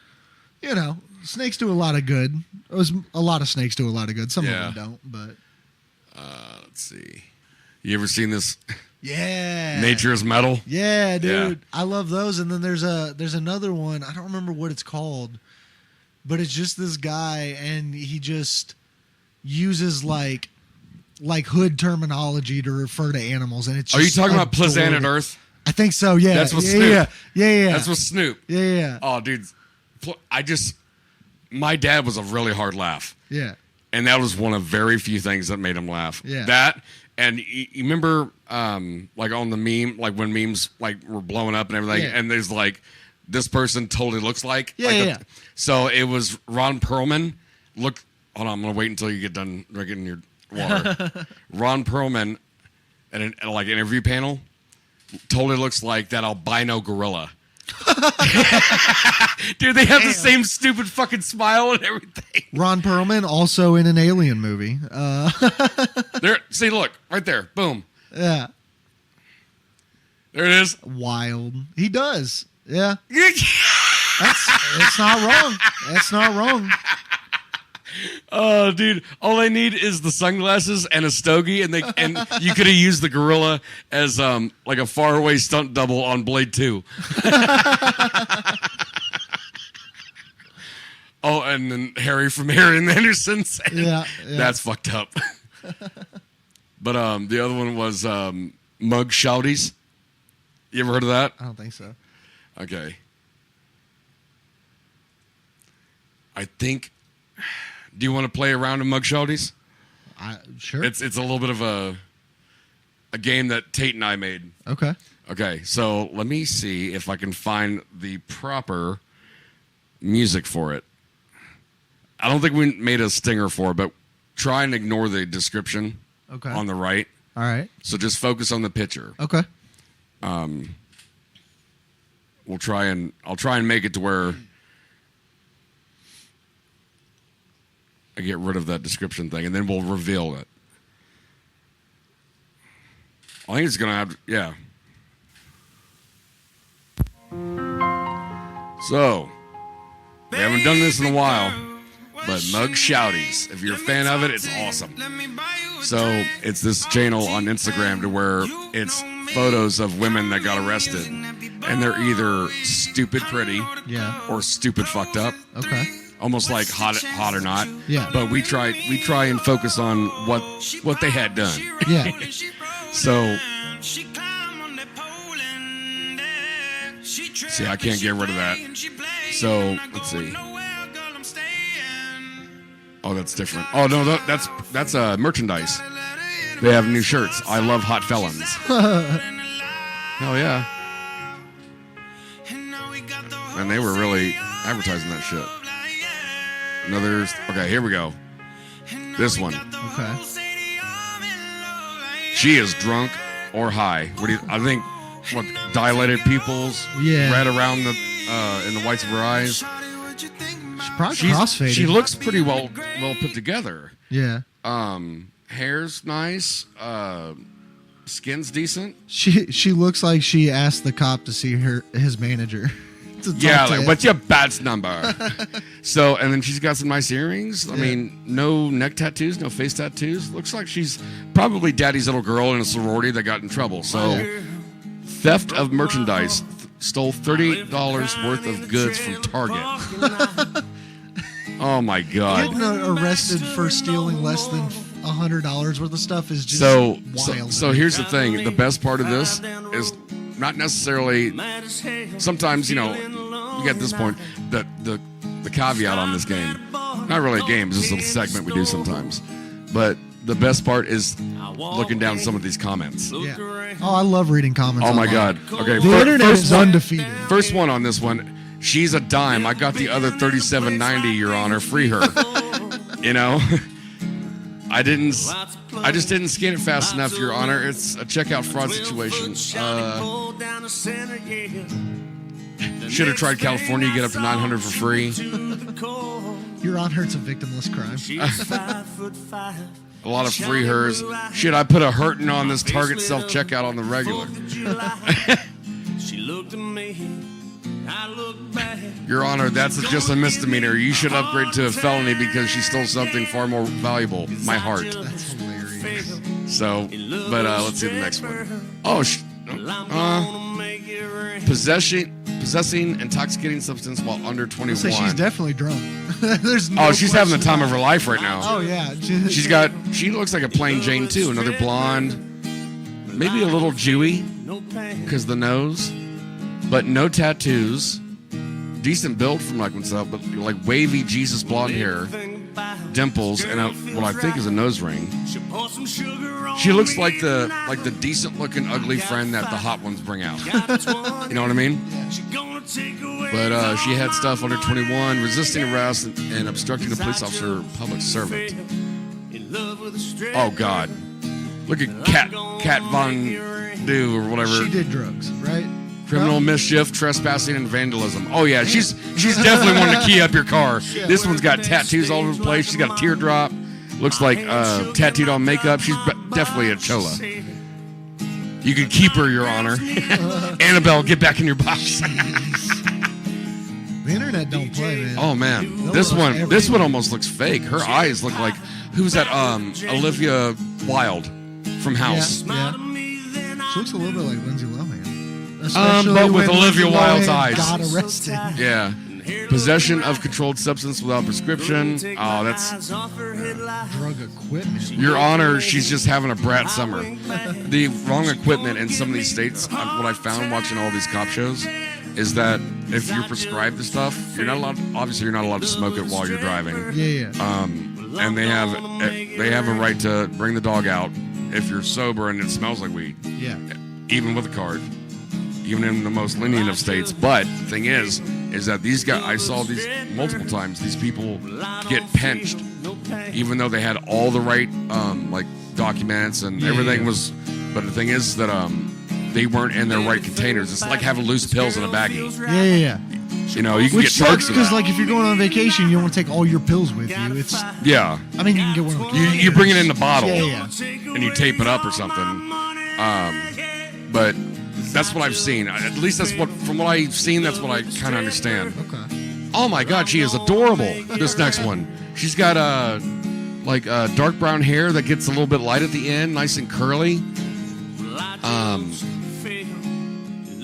snakes do a lot of good. A lot of snakes do a lot of good. Some of them don't. But let's see. You ever seen this? Yeah. Nature is Metal. Yeah, dude. I love those. And then there's another one. I don't remember what it's called, but it's just this guy, and he just uses like hood terminology to refer to animals. And it's just Are you talking about Planet Earth? I think so. Yeah. That's what Snoop. Yeah. That's what Snoop. Yeah. Oh, dude. My dad was a really hard laugh. Yeah. And that was one of very few things that made him laugh. Yeah. That. And you remember, like on the meme, like when memes like were blowing up and everything, and there's like, this person totally looks like. Yeah. So it was Ron Perlman. Hold on, I'm gonna wait until you get done drinking your water. Ron Perlman, at an interview panel, totally looks like that albino gorilla. Dude, they have the same stupid fucking smile and everything. Ron Perlman, also in an Alien movie. There, see, look, right there, boom. Yeah, there it is. Wild. He does. Yeah, it's not wrong. It's not wrong. Oh, dude! All they need is the sunglasses and a stogie, and you could have used the gorilla as like a faraway stunt double on Blade 2. Oh, and then Harry from Harry and the Hendersons. Yeah. That's fucked up. But the other one was Mug Shouties. You ever heard of that? I don't think so. Okay. I think. Do you want to play around with Mug Shouties? Sure. It's a little bit of a game that Tate and I made. Okay. Okay, so let me see if I can find the proper music for it. I don't think we made a stinger for it, but try and ignore the description on the right. All right. So just focus on the picture. Okay. I'll try and make it to where I get rid of that description thing, and then we'll reveal it. I think it's gonna have, yeah. So, we haven't done this in a while, but Mug Shouties. If you're a fan of it, it's awesome. So, it's this channel on Instagram to where it's photos of women that got arrested, and they're either stupid pretty, or stupid fucked up. Okay. Almost like hot or not. Yeah. But we try and focus on what they had done. Yeah. So, see, I can't get rid of that. So, let's see. Oh, that's different. Oh no, that's merchandise. They have new shirts. I love hot felons. Hell yeah. And they were really advertising that shit. Okay, here we go. This one. Okay. She is drunk or high. I think dilated pupils, red around the in the whites of her eyes. She's probably crossfaded. She looks pretty well put together. Yeah. Hair's nice. Skin's decent. She looks like she asked the cop to see his manager. Yeah, like, what's your badge number? So, and then she's got some nice earrings. I mean, no neck tattoos, no face tattoos. Looks like she's probably daddy's little girl in a sorority that got in trouble. So, theft of merchandise. Stole $38 worth of goods from Target. Oh my God. Getting arrested for stealing less than $100 worth of stuff is just wild. So here's the thing. The best part of this is not necessarily. Sometimes, you get this point, the caveat on this game. Not really a game, it's just a little segment we do sometimes. But the best part is looking down some of these comments. Yeah. Oh, I love reading comments. Oh my online. God. Okay. The internet is undefeated. First one on this one. She's a dime. I got the other $37.90, Your Honor. Free her. I just didn't scan it fast enough, Your Honor. It's a checkout fraud situation. Should have tried California. You get up to $900 for free. Your Honor, it's a victimless crime. A lot of free hers. Shit, I put a hurtin' on this Target self-checkout on the regular. Your Honor, that's just a misdemeanor. You should upgrade to a felony because she stole something far more valuable. My heart. That's hilarious. So, but let's see the next one. Oh, possessing intoxicating substance while under 21. So she's definitely drunk. There's no she's having the time of her life right now. Oh yeah. She looks like a plain Jane too. Another blonde, maybe a little Jewy because the nose, but no tattoos. Decent build from like myself, but like wavy Jesus blonde hair, dimples, and what I think is a nose ring. She looks like the decent looking ugly friend that the hot ones bring out. You know what I mean? But she had stuff under 21, resisting arrest and obstructing a police officer, public servant. Oh God! Look at Kat Von Du or whatever. She did drugs, right? Criminal mischief, trespassing, and vandalism. Oh yeah, she's definitely wanting to key up your car. This one's got tattoos all over the place. She's got a teardrop. Looks like tattooed on makeup. She's definitely a chola. You could keep her, Your Honor. Annabelle, get back in your box. The internet don't play, man. Oh man, They'll this roast one everything. almost looks fake. Her eyes look like who's that? Olivia Wilde from House. Yeah. She looks a little bit like Lindsay Lohan. Especially But with when Olivia Lindsay Wilde's Lohan eyes. got arrested. Yeah. Possession of controlled substance without prescription. Oh, that's Drug equipment. Your Honor. She's just having a brat summer. The wrong equipment in some of these states. What I found watching all these cop shows is that if you're prescribed the stuff, you're not allowed. Obviously, you're not allowed to smoke it while you're driving. Yeah. And they have a right to bring the dog out if you're sober and it smells like weed. Yeah. Even with a card. Even in the most lenient of states. But the thing is that these guys, I saw these multiple times, these people get pinched, even though they had all the right, like, documents and everything was, but the thing is that, they weren't in their right containers. It's like having loose pills in a baggie. Yeah. You know, you can Which get charged sucks for because, that. like, if you're going on vacation, you don't want to take all your pills with you. It's. Yeah. I mean, you can get one of those. You bring it in the bottle. Yeah. And you tape it up or something. But that's what I've seen. At least from what I've seen, that's what I kind of understand. Okay. Oh my God, she is adorable. This next one, she's got dark brown hair that gets a little bit light at the end, nice and curly.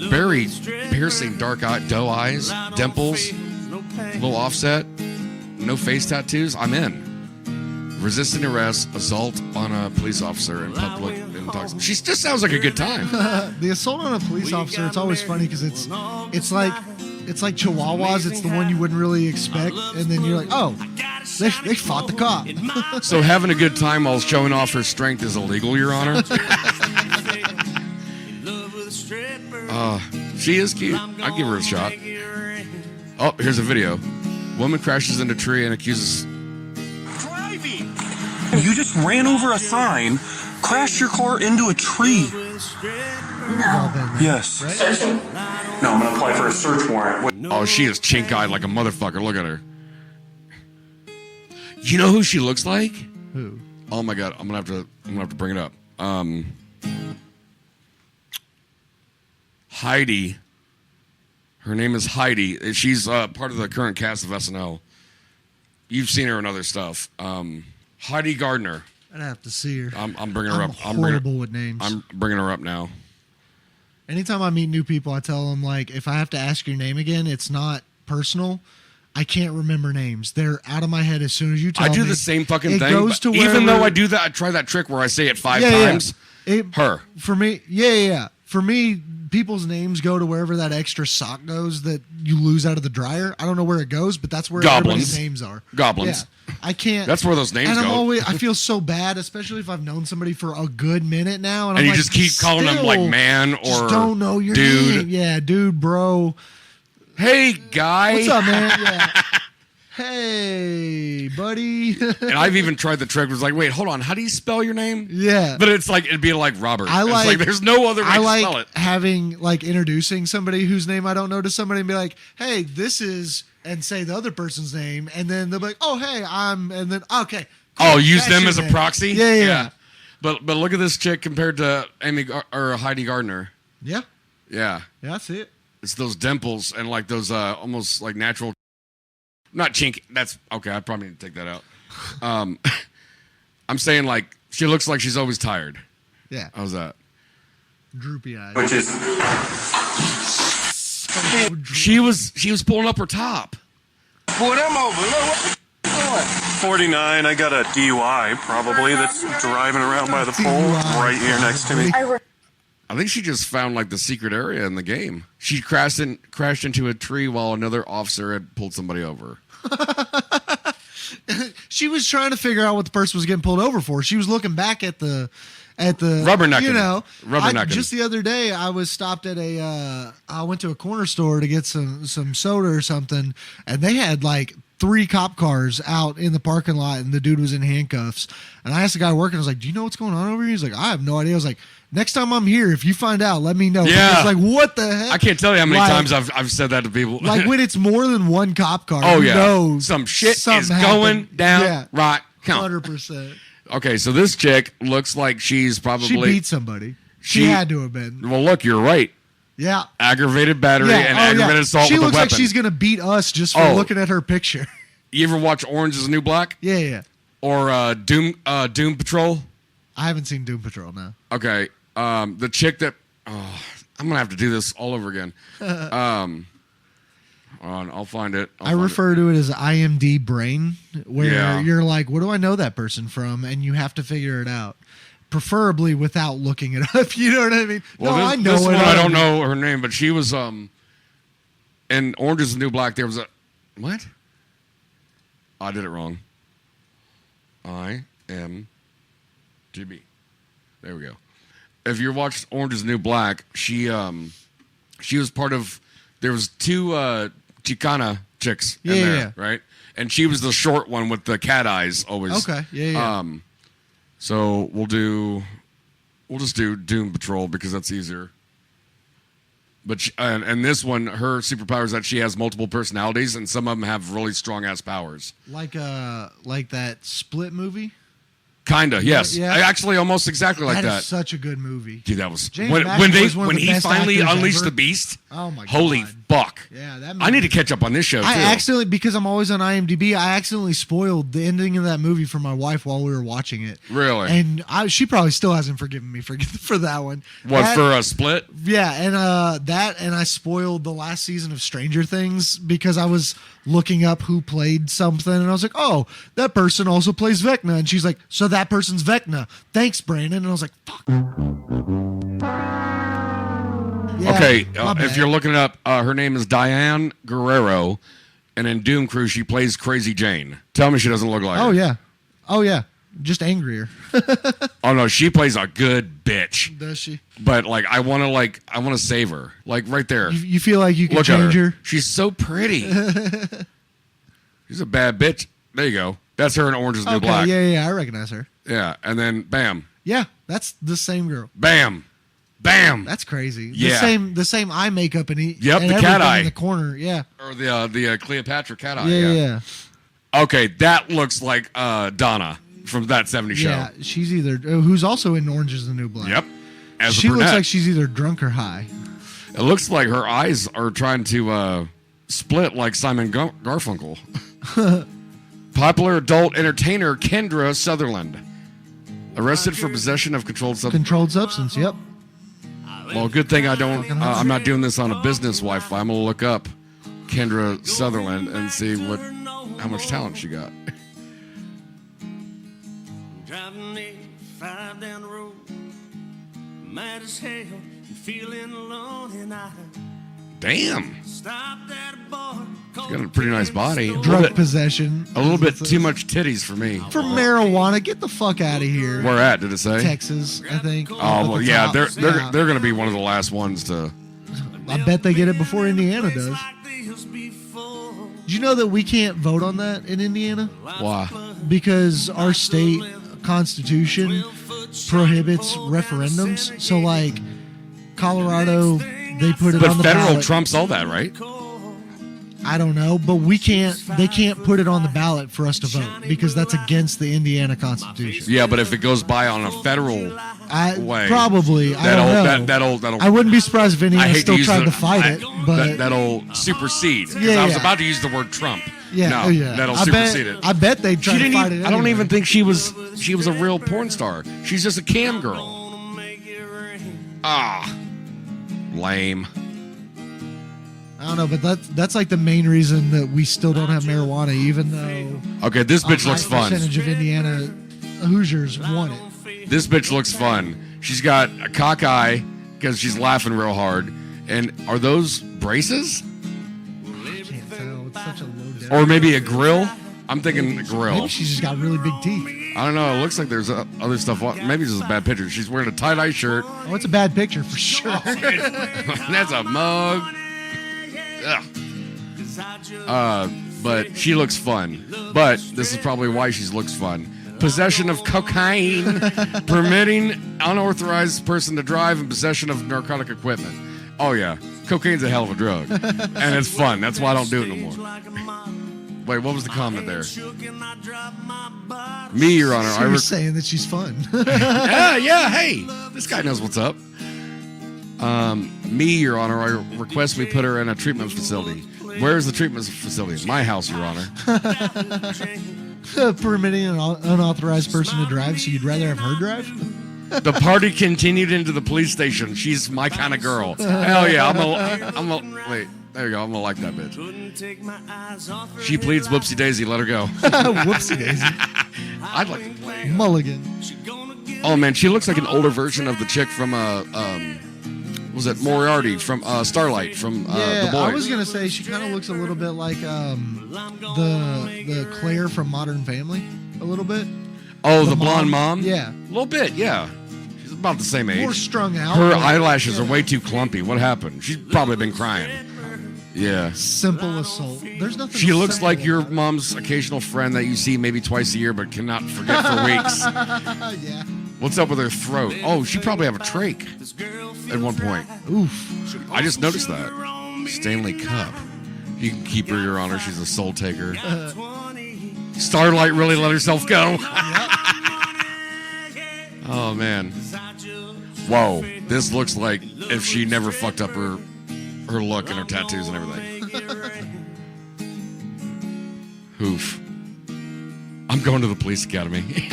Very piercing dark doe eyes, dimples, little offset, no face tattoos. I'm in. Resisting arrest, assault on a police officer in public intoxication. She just sounds like a good time. The assault on a police officer, it's always funny because it's like Chihuahuas. It's the one you wouldn't really expect, and then you're like, oh, they fought the cop. So having a good time while showing off her strength is illegal, Your Honor. She is cute. I'd give her a shot. Oh, here's a video. Woman crashes into a tree and accuses. You just ran over a sign, crashed your car into a tree. No. Yes. No, I'm gonna apply for a search warrant. Oh, she is chink-eyed like a motherfucker. Look at her. You know who she looks like? Who? Oh my God, I'm gonna have to bring it up. Heidi. Her name is Heidi. She's part of the current cast of SNL. You've seen her in other stuff. Heidi Gardner. I'd have to see her. I'm bringing her up. I'm horrible with names. I'm bringing her up now. Anytime I meet new people, I tell them, like, if I have to ask your name again, it's not personal. I can't remember names. They're out of my head as soon as you tell me. I do the same fucking it thing. Goes to even though I do that, I try that trick where I say it 5 times. Her. For me, yeah. For me, people's names go to wherever that extra sock goes that you lose out of the dryer. I don't know where it goes, but that's where everybody's names are. Goblins. Yeah. I can't. That's where those names and go. I feel so bad, especially if I've known somebody for a good minute now, and you I'm just keep calling them like man or just don't know your dude. name. Yeah, dude, bro. Hey, guy. What's up, man? Yeah. Hey, buddy. And I've even tried the trick. Was like, wait, hold on. How do you spell your name? Yeah. But it's like it'd be like Robert. I It's like. there's no other way I to like spell it. having introducing somebody whose name I don't know to somebody and be like, hey, this is, and say the other person's name, and then they'll be like, oh, hey, and then okay. Cool, Oh, use that's them your as a name. proxy? Yeah. But look at this chick compared to or Heidi Gardner. Yeah. Yeah. That's it. It's those dimples and like those almost like natural. Not chink. That's okay. I probably need to take that out. I'm saying like she looks like she's always tired. Yeah. How's that? Droopy eyes. Which is She was pulling up her top. Pull them over. Look. 49. I got a DUI probably that's driving around by the pole right here next to me. I think she just found like the secret area in the game. She crashed into a tree while another officer had pulled somebody over. She was trying to figure out what the person was getting pulled over for. She was looking back at the rubbernecking. You know, Rubbernecking. Just the other day, I was stopped at I went to a corner store to get some soda or something, and they had like 3 cop cars out in the parking lot, and the dude was in handcuffs. And I asked the guy working, I was like, do you know what's going on over here? He's like, I have no idea. I was like, next time I'm here, if you find out, let me know. Yeah. It's like, what the heck? I can't tell you how many times I've said that to people. Like when it's more than one cop car. Oh, you yeah. know Some shit something is happened. going down Yeah. right. Count. 100%. Okay, so this chick looks like she's probably... She beat somebody. She had to have been. Well, look, you're right. Yeah. Aggravated battery and aggravated assault She with a looks weapon. like she's going to beat us just for looking at her picture. You ever watch Orange is the New Black? Yeah. Or Doom Patrol? I haven't seen Doom Patrol, no. Okay. The chick that... Oh, I'm going to have to do this all over again. I'll find it. I refer to it as IMD brain, where you're like, what do I know that person from? And you have to figure it out. Preferably without looking it up. You know what I mean? Well, I know this it. one, I don't know her name, but she was... in Orange is the New Black, there was a... What? I did it wrong. IMDb. There we go. If you watched Orange is the New Black, she was part of... There was two Chicana chicks in there, right? And she was the short one with the cat eyes always. Okay, yeah. So we'll just do Doom Patrol because that's easier. But and this one, her superpower is that she has multiple personalities, and some of them have really strong ass powers. Like that Split movie. Kinda, yes. Yeah. Actually, almost exactly like that. That is such a good movie. Dude, that was James when McAvoy's one of the he best finally actors unleashed ever. the beast. Oh my god! Holy fuck! Yeah, that. I need to catch up on this show too. I accidentally, because I'm always on IMDb, I accidentally spoiled the ending of that movie for my wife while we were watching it. Really? And she probably still hasn't forgiven me for that one. What, for a Split? Yeah, and I spoiled the last season of Stranger Things because I was looking up who played something, and I was like, oh, that person also plays Vecna, and she's like, so that person's Vecna. Thanks, Brandon. And I was like, fuck. Yeah, Okay, if you're looking it up, her name is Diane Guerrero, and in Doom Crew, she plays Crazy Jane. Tell me she doesn't look like her. Oh, yeah. Just angrier. Oh, no, she plays a good bitch. Does she? But, I want to save her. Like, right there. You feel like you can Look change at her? She's so pretty. She's a bad bitch. There you go. That's her in Orange is the New Black. Yeah, I recognize her. Yeah, and then bam. Yeah, that's the same girl. Bam. Bam. That's crazy. Yeah. The same eye makeup and the cat eye in the corner. Yeah. Or the Cleopatra cat eye. Yeah. Okay, that looks like Donna from That 70s Show. Yeah, she's either who's also in Orange is the New Black. Yep. As she a looks brunette. like she's either drunk or high. It looks like her eyes are trying to split like Simon Garfunkel. Popular adult entertainer Kendra Sutherland arrested for possession of controlled substance. Controlled substance. Yep. Well, good thing I'm not doing this on a business Wi-Fi. I'm gonna look up Kendra Sutherland and see how much talent she got. Driving 85 down the road, mad as hell, and feeling alone, and I Damn. stopped at a bar. She's got a pretty nice body. Drug possession. A little bit too much titties for me. For marijuana, get the fuck out of here. Where at? Did it say? Texas, I think. Oh well, yeah. They're Yeah. going to be one of the last ones to. I bet they get it before Indiana does. Did you know that we can't vote on that in Indiana? Why? Because our state constitution prohibits referendums. So, like, Colorado, they put it But on the federal ballot. trumps all that, right? I don't know, but we can't. They can't put it on the ballot for us to vote because that's against the Indiana Constitution. Yeah, but if it goes by on a federal way, Probably. I don't know. That'll. I wouldn't be surprised if I Indiana hate still to use tried to fight it, but that'll supersede. 'Cause Yeah, I was yeah. about to use the word Trump. yeah, No, oh, yeah. that'll I supersede bet, it. I bet they'd try to fight it. I don't anyway. even think she was a real porn star. She's just a cam girl. Ah, lame. I don't know, but that's like the main reason that we still don't have marijuana, even though. Okay, this bitch looks fun. Percentage of Indiana Hoosiers want it. This bitch looks fun. She's got a cock eye because she's laughing real hard. And are those braces? I can't tell. It's such a low down. Or maybe a grill? I'm thinking a grill. Maybe she's just got really big teeth. I don't know. It looks like there's other stuff. Maybe this is a bad picture. She's wearing a tie-dye shirt. Oh, it's a bad picture for sure. That's a mug. Ugh. But she looks fun. But this is probably why she looks fun. Possession of cocaine, permitting unauthorized person to drive, and possession of narcotic equipment. Oh yeah, cocaine's a hell of a drug, and it's fun. That's why I don't do it no more. Wait, what was the comment there? Me, Your Honor. She was saying that she's fun. Yeah. Hey, this guy knows what's up. Me, Your Honor, I request we put her in a treatment facility. Where is the treatment facility? My house, Your Honor. Permitting an unauthorized person to drive, so you'd rather have her drive? The party continued into the police station. She's my kind of girl. Hell yeah, wait, there you go. I'm gonna like that bitch. She pleads whoopsie daisy. Let her go. Whoopsie daisy. I'd like to play Mulligan. Oh man, she looks like an older version of the chick from was it Moriarty from Starlight from The Boys? I was gonna say she kind of looks a little bit like the Claire from Modern Family, a little bit. Oh, the blonde mom? Yeah, a little bit. Yeah, she's about the same age. More strung out. Her eyelashes are way too clumpy. What happened? She's probably been crying. Yeah. Simple assault. There's nothing. She looks like your mom's occasional friend that you see maybe twice a year but cannot forget for weeks. Yeah. What's up with her throat? Oh, she probably have a trach at one point. Oof. I just noticed that. Stanley Cup. You can keep her, Your Honor. She's a soul taker. Starlight really let herself go. Oh, man. Whoa. This looks like if she never fucked up her look and her tattoos and everything. Oof. I'm going to the police academy.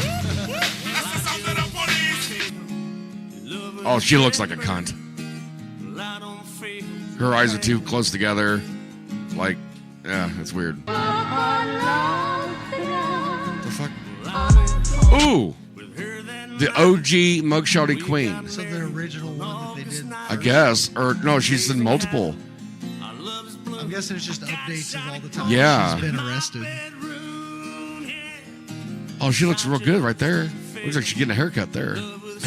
Oh, she looks like a cunt. Her eyes are too close together. Like, yeah, it's weird. The fuck? Ooh! The OG mugshotty queen. So the original one that they did. I guess. Or, no, she's in multiple. I'm guessing it's just updates of all the time Yeah. she's been arrested. Oh, she looks real good right there. Looks like she's getting a haircut there.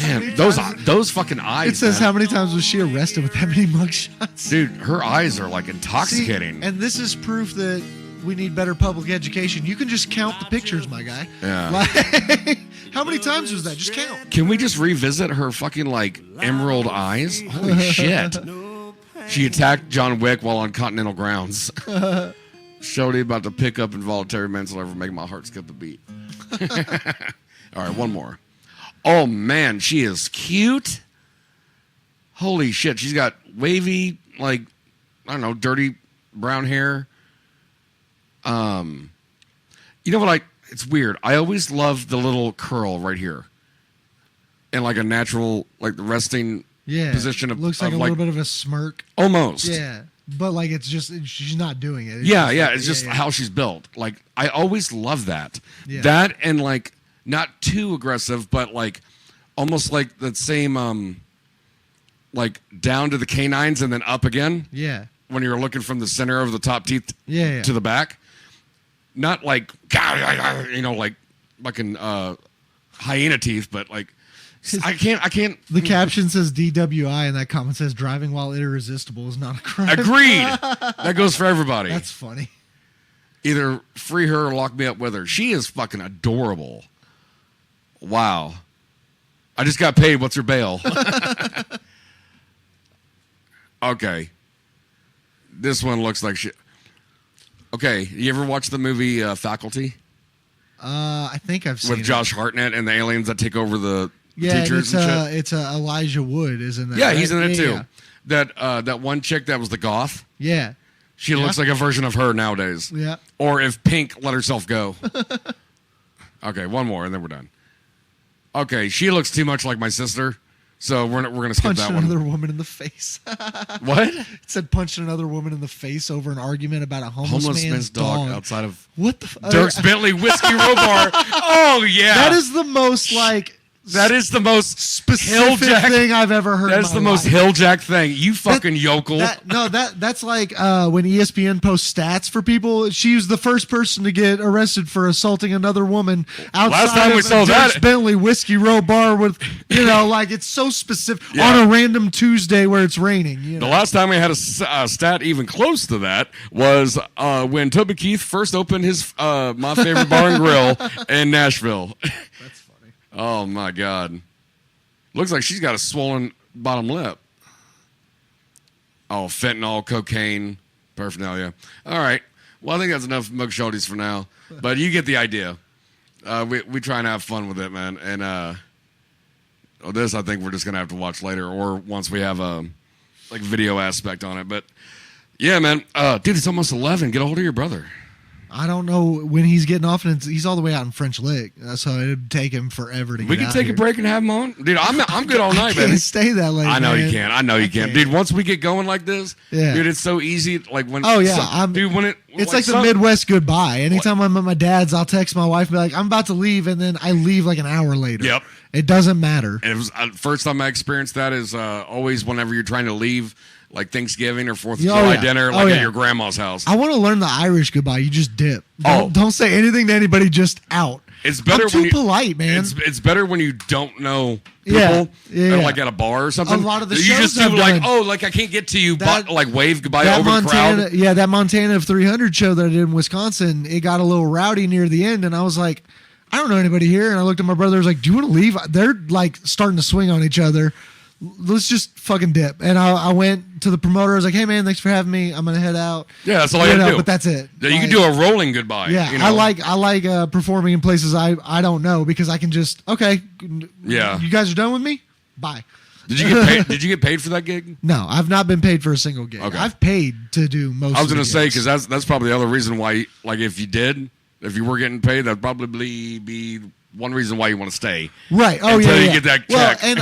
Man, those fucking eyes. It says man. how many times was she arrested with that many mugshots? Dude, her eyes are like intoxicating. See, and this is proof that we need better public education. You can just count the pictures, my guy. Yeah. Like, how many times was that? Just count. Can we just revisit her fucking like emerald eyes? Holy shit. She attacked John Wick while on continental grounds. Shody about to pick up involuntary manslaughter for making my heart skip a beat. All right, one more. Oh, man, she is cute. Holy shit. She's got wavy, like, I don't know, dirty brown hair. You know what? It's weird. I always love the little curl right here. And like a natural, like the resting position of. Looks like a little bit of a smirk. Almost. Yeah. But like it's just, she's not doing it. It's just how she's built. Like, I always love that. Yeah. That and like, not too aggressive, but like almost like the same, like down to the canines and then up again. Yeah. When you're looking from the center of the top teeth to the back. Not like, you know, like fucking hyena teeth, but like, I can't. The caption says DWI and that comment says driving while irresistible is not a crime. Agreed. That goes for everybody. That's funny. Either free her or lock me up with her. She is fucking adorable. Wow. I just got paid. What's her bail? Okay. This one looks like shit. Okay. You ever watch the movie Faculty? I think I've seen with it. Josh Hartnett and the aliens that take over the teachers and shit? It's Elijah Wood, isn't it? Yeah, right? he's in it too. Yeah. That one chick that was the goth. Yeah. She looks like a version of her nowadays. Yeah. Or if Pink let herself go. Okay, one more and then we're done. Okay, she looks too much like my sister, so we're gonna skip Punched that one. another woman in the face. What? It said punched another woman in the face over an argument about a homeless man's dog outside of what the Dirk's Bentley Whiskey Row Bar. Oh yeah, that is the most like. That is the most specific thing I've ever heard. That's the most Hilljack thing. You fucking yokel. That's like when ESPN posts stats for people. She was the first person to get arrested for assaulting another woman outside of Dirk's Bentley Whiskey Row Bar with, like it's so specific on a random Tuesday where it's raining. The last time we had a stat even close to that was when Toby Keith first opened his My Favorite Bar and Grill in Nashville. That's funny. Oh, my God. Looks like she's got a swollen bottom lip. Oh, fentanyl, cocaine, paraphernalia. All right. Well, I think that's enough mugshoties for now. But you get the idea. We try and have fun with it, man. And this I think we're just going to have to watch later or once we have like video aspect on it. But yeah, man, dude, it's almost 11. Get a hold of your brother. I don't know when he's getting off, and he's all the way out in French Lick, so it'd take him forever to get out. We can take a break and have him on, dude. I'm good all night, I can't baby. stay that late. I know man. you can. I know you can, dude. Once we get going like this, dude, it's so easy. Like when, dude, when it's like the Midwest goodbye. Anytime I'm at my dad's, I'll text my wife and be like, "I'm about to leave," and then I leave like an hour later. Yep. It doesn't matter. And it was first time I experienced that is always whenever you're trying to leave. Like Thanksgiving or 4th of July dinner, like at your grandma's house. I want to learn the Irish goodbye. You just dip. Don't say anything to anybody. Just out. It's better I'm too polite, man. It's better when you don't know people. Yeah. Like at a bar or something. A lot of the you shows just do like, like I can't get to you, but like wave goodbye over the crowd. Yeah, that Montana 300 show that I did in Wisconsin, it got a little rowdy near the end, and I was like, I don't know anybody here. And I looked at my brother. I was like, do you want to leave? They're like starting to swing on each other. Let's just fucking dip. And I went to the promoter. I was like, hey, man, thanks for having me. I'm going to head out. Yeah, that's all you got to do. But that's it. Yeah, you can do a rolling goodbye. Yeah, you know? I like performing in places I don't know because I can just, okay, yeah. You guys are done with me? Bye. Did you get paid? Did you get paid for that gig? No, I've not been paid for a single gig. Okay. I've paid to do most. I was going to say because that's probably the other reason why. Like if you were getting paid, that'd probably be one reason why you want to stay. Right. Oh, until yeah. you get that well, check. and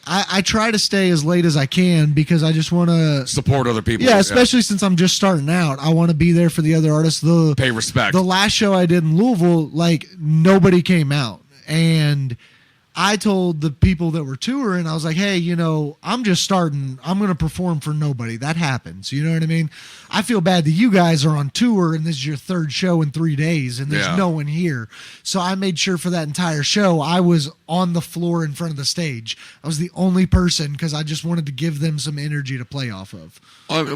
I try to stay as late as I can because I just want to support other people. Yeah, especially since I'm just starting out. I want to be there for the other artists. Pay respect. The last show I did in Louisville, like nobody came out. And I told the people that were touring, I was like, hey, I'm just starting. I'm going to perform for nobody. That happens. You know what I mean? I feel bad that you guys are on tour and this is your third show in 3 days and there's no one here. So I made sure for that entire show, I was on the floor in front of the stage. I was the only person because I just wanted to give them some energy to play off of.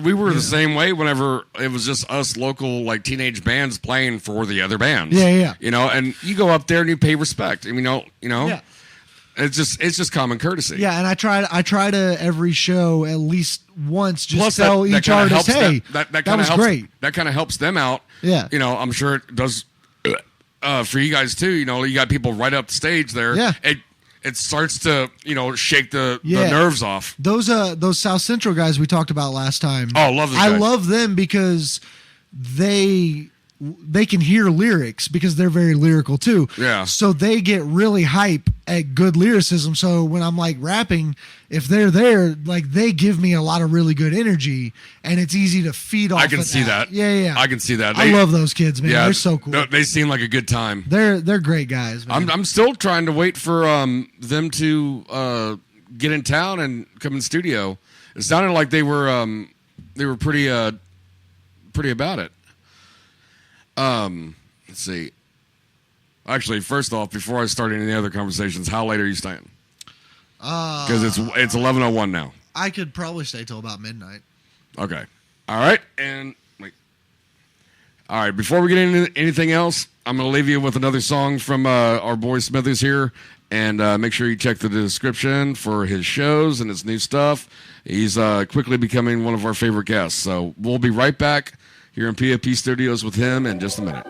We were the same way whenever it was just us local like teenage bands playing for the other bands. Yeah. And you go up there and you pay respect. Yeah. It's just common courtesy. Yeah, and I try to every show at least once just Plus tell each artist, hey, that was great. That kind of helps them out. Yeah. I'm sure it does for you guys too. You got people right up the stage there. Yeah. It starts to, shake the nerves off. Those South Central guys we talked about last time. Oh, love those guys. I love them because they can hear lyrics because they're very lyrical too. Yeah. So they get really hype at good lyricism. So when I'm like rapping, if they're there, like they give me a lot of really good energy and it's easy to feed off. I can see that. Yeah. I can see that. I love those kids, man. Yeah, they're so cool. They seem like a good time. They're great guys, man. I'm still trying to wait for them to get in town and come in studio. It sounded like they were pretty about it. Let's see. Actually, first off, before I start any other conversations, how late are you staying? Because it's 11:01 now. I could probably stay till about midnight. Okay. All right. And wait. All right. Before we get into anything else, I'm going to leave you with another song from our boy Smithers here. And make sure you check the description for his shows and his new stuff. He's quickly becoming one of our favorite guests. So we'll be right back here in PFP Studios with him in just a minute.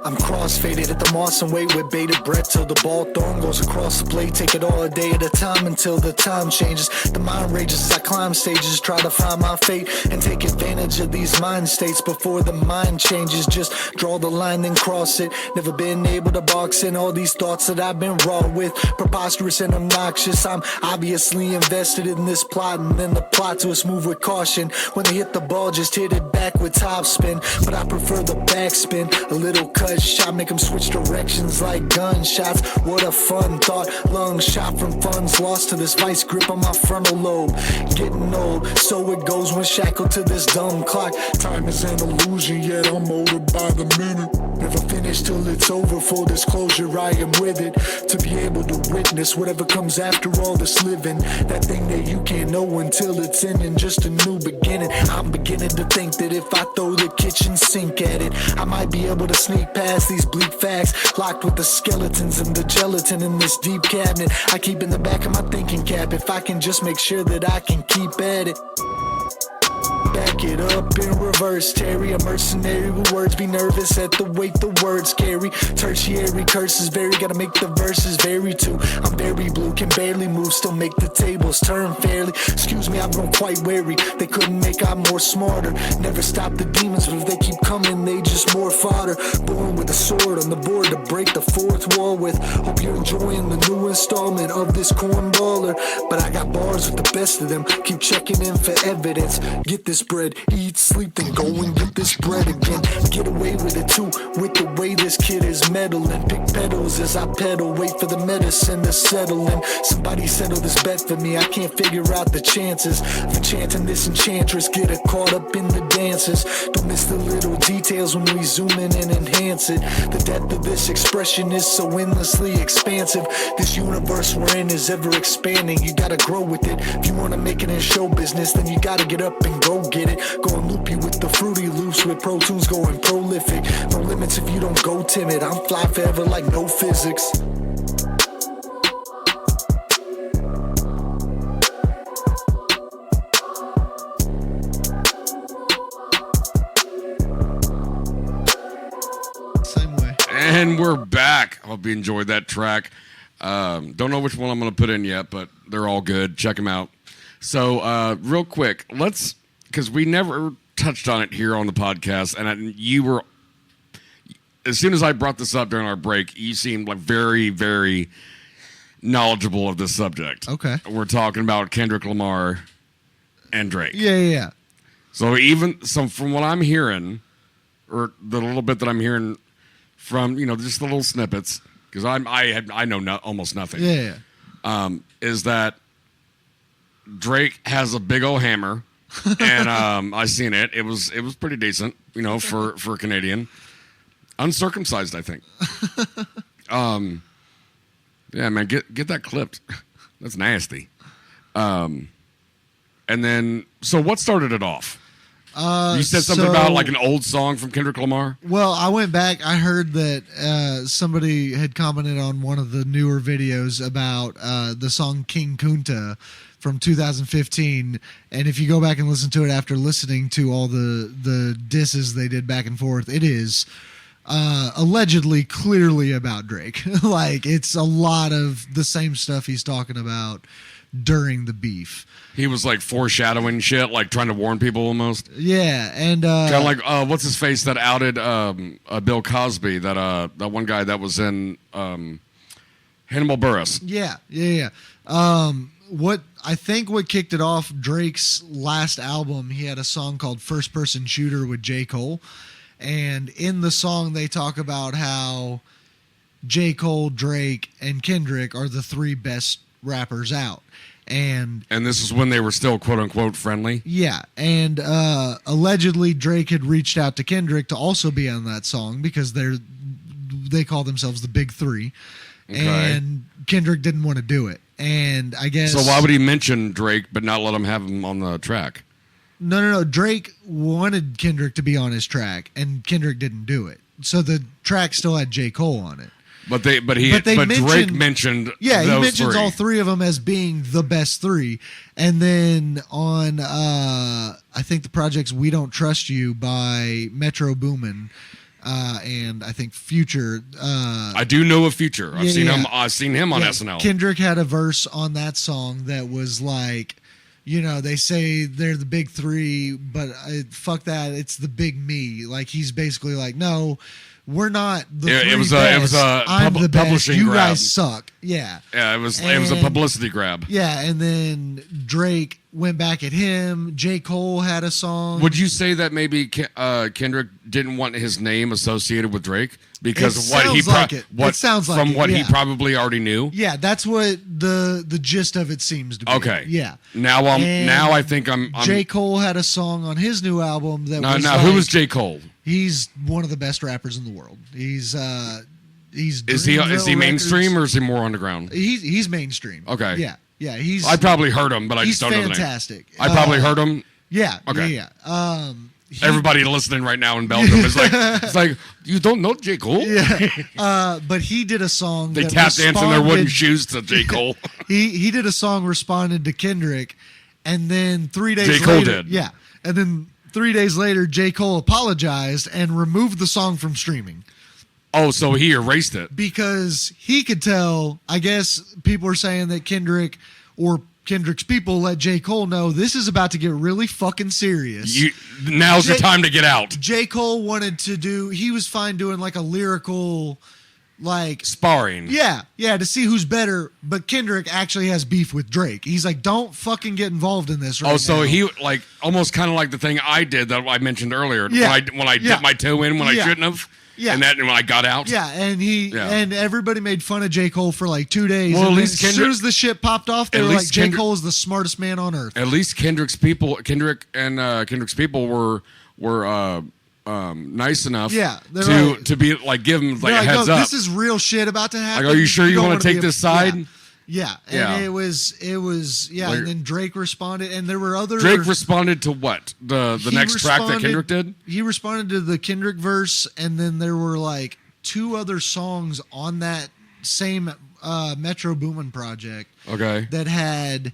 I'm cross-faded at the Moss and wait with bated breath till the ball thrown goes across the plate. Take it all a day at a time until the time changes. The mind rages as I climb stages, try to find my fate and take advantage of these mind states before the mind changes. Just draw the line then cross it. Never been able to box in all these thoughts that I've been raw with. Preposterous and obnoxious. I'm obviously invested in this plot, and then the plot twist move with caution. When they hit the ball, just hit it back with topspin. But I prefer the backspin. A little cut shot, make them switch directions like gunshots. What a fun thought. Lung shot from funds lost to this vice grip on my frontal lobe. Getting old, so it goes when shackled to this dumb clock. Time is an illusion, yet I'm older by the minute. Never finish till it's over. Full disclosure, I am with it. To be able to witness whatever comes after all this living. That thing that you can't know until it's ending. Just a new beginning. I'm beginning to think that if I throw the kitchen sink at it, I might be able to sneak past these bleak facts. Locked with the skeletons and the gelatin in this deep cabinet I keep in the back of my thinking cap. If I can just make sure that I can keep at it. Back it up in reverse. Terry, a mercenary with words, be nervous at the weight the words carry. Tertiary curses vary, gotta make the verses vary too. I'm very blue, can barely move, still make the tables turn fairly. Excuse me, I've grown quite wary. They couldn't make I'm more smarter. Never stop the demons, but if they keep coming, they just more fodder. Born with a sword on the board to break the fourth wall with. Hope you're enjoying the new installment of this cornballer. But I got bars with the best of them. Keep checking in for evidence. Get this bread, eat, sleep, then go and get this bread again. Get away with it too, with the way this kid is meddling. Pick pedals as I pedal, wait for the medicine to settle in. Somebody settle this bet for me, I can't figure out the chances of enchanting this enchantress. Get her caught up in the dances. Don't miss the little details when we zoom in and enhance it. The depth of this expression is so endlessly expansive. This universe we're in is ever expanding. You gotta grow with it. If you wanna make it in show business, then you gotta get up and go get it. Go and loop you with the Fruity Loops with Pro Tunes going prolific. No limits if you don't go timid. I'm fly forever like no physics. And we're back. Hope you enjoyed that track. Don't know which one I'm going to put in yet, but they're all good. Check them out. So, real quick, because we never touched on it here on the podcast, and you were, as soon as I brought this up during our break, you seemed like very, very knowledgeable of this subject. Okay. We're talking about Kendrick Lamar and Drake. Yeah. So from what I'm hearing, or the little bit that I'm hearing from, just the little snippets, because I know almost nothing. Yeah. Is that Drake has a big old hammer, and I seen it. It was pretty decent, for a Canadian, uncircumcised, I think. Yeah, man, get that clipped. That's nasty. And then, so what started it off? You said something about like an old song from Kendrick Lamar? Well, I went back. I heard that somebody had commented on one of the newer videos about the song King Kunta from 2015. And if you go back and listen to it after listening to all the disses they did back and forth, it is allegedly clearly about Drake. Like, it's a lot of the same stuff he's talking about during the beef. He was like foreshadowing shit, like trying to warn people almost. Yeah, and kind of like what's his face that outed Bill Cosby, that one guy that was in Hannibal Buress. Yeah. What kicked it off, Drake's last album, he had a song called First Person Shooter with J. Cole, and in the song they talk about how J. Cole, Drake, and Kendrick are the three best rappers out. And this is when they were still quote unquote friendly. Yeah, and allegedly Drake had reached out to Kendrick to also be on that song because they call themselves the Big Three, okay. And Kendrick didn't want to do it. And I guess so. Why would he mention Drake but not let him have him on the track? No. Drake wanted Kendrick to be on his track, and Kendrick didn't do it. So the track still had J. Cole on it. But Drake mentioned he mentions all three of them as being the best three. And then on I think the project's We Don't Trust You by Metro Boomin, and I think Future. I do know of Future. I've seen him on SNL. Kendrick had a verse on that song that was like, they say they're the big three, but fuck that, it's the big me. Like, he's basically like, no, we're not the three it was best. I'm the best. Publishing you grab. guys suck. Yeah. Yeah, it was a publicity grab. Yeah, and then Drake went back at him. J. Cole had a song. Would you say that maybe Kendrick didn't want his name associated with Drake because of what he he probably already knew? Yeah, that's what the gist of it seems to be. Okay. Yeah. Now I think I'm J. Cole had a song on his new album that was who was J. Cole? He's one of the best rappers in the world. Is he mainstream or is he more underground? He's mainstream. Okay. Yeah. I probably heard him, but I just don't know the name. He's fantastic. I probably heard him. Yeah. Okay. Yeah. Everybody listening right now in Belgium is like, it's like, you don't know J. Cole? Yeah. But he did a song. They tap dance in their wooden shoes to J. Cole. he did a song responded to Kendrick, and then 3 days J. Cole later, did. Yeah, and then 3 days later, J. Cole apologized and removed the song from streaming. Oh, so he erased it. Because he could tell, I guess people are saying that Kendrick or Kendrick's people let J. Cole know this is about to get really fucking serious. Now's the time to get out. J. Cole wanted to do, he was fine doing like a lyrical, like sparring. Yeah, to see who's better. But Kendrick actually has beef with Drake. He's like, don't fucking get involved in this right now. So he like almost kind of like the thing I did that I mentioned earlier. Yeah. When I dipped my toe in when I shouldn't have. Yeah. And when I got out. Yeah, and and everybody made fun of J. Cole for like 2 days. Well, and at least as soon as the shit popped off, they were like, J. Cole is the smartest man on earth. At least Kendrick's people were nice enough to be like give him like a heads up. This is real shit about to happen. Like, are you sure you want to take this side? Yeah. And it was like, and then Drake responded, and there were other. Drake responded to what? The next track that Kendrick did? He responded to the Kendrick verse, and then there were like 2 other songs on that same Metro Boomin project. Okay. That had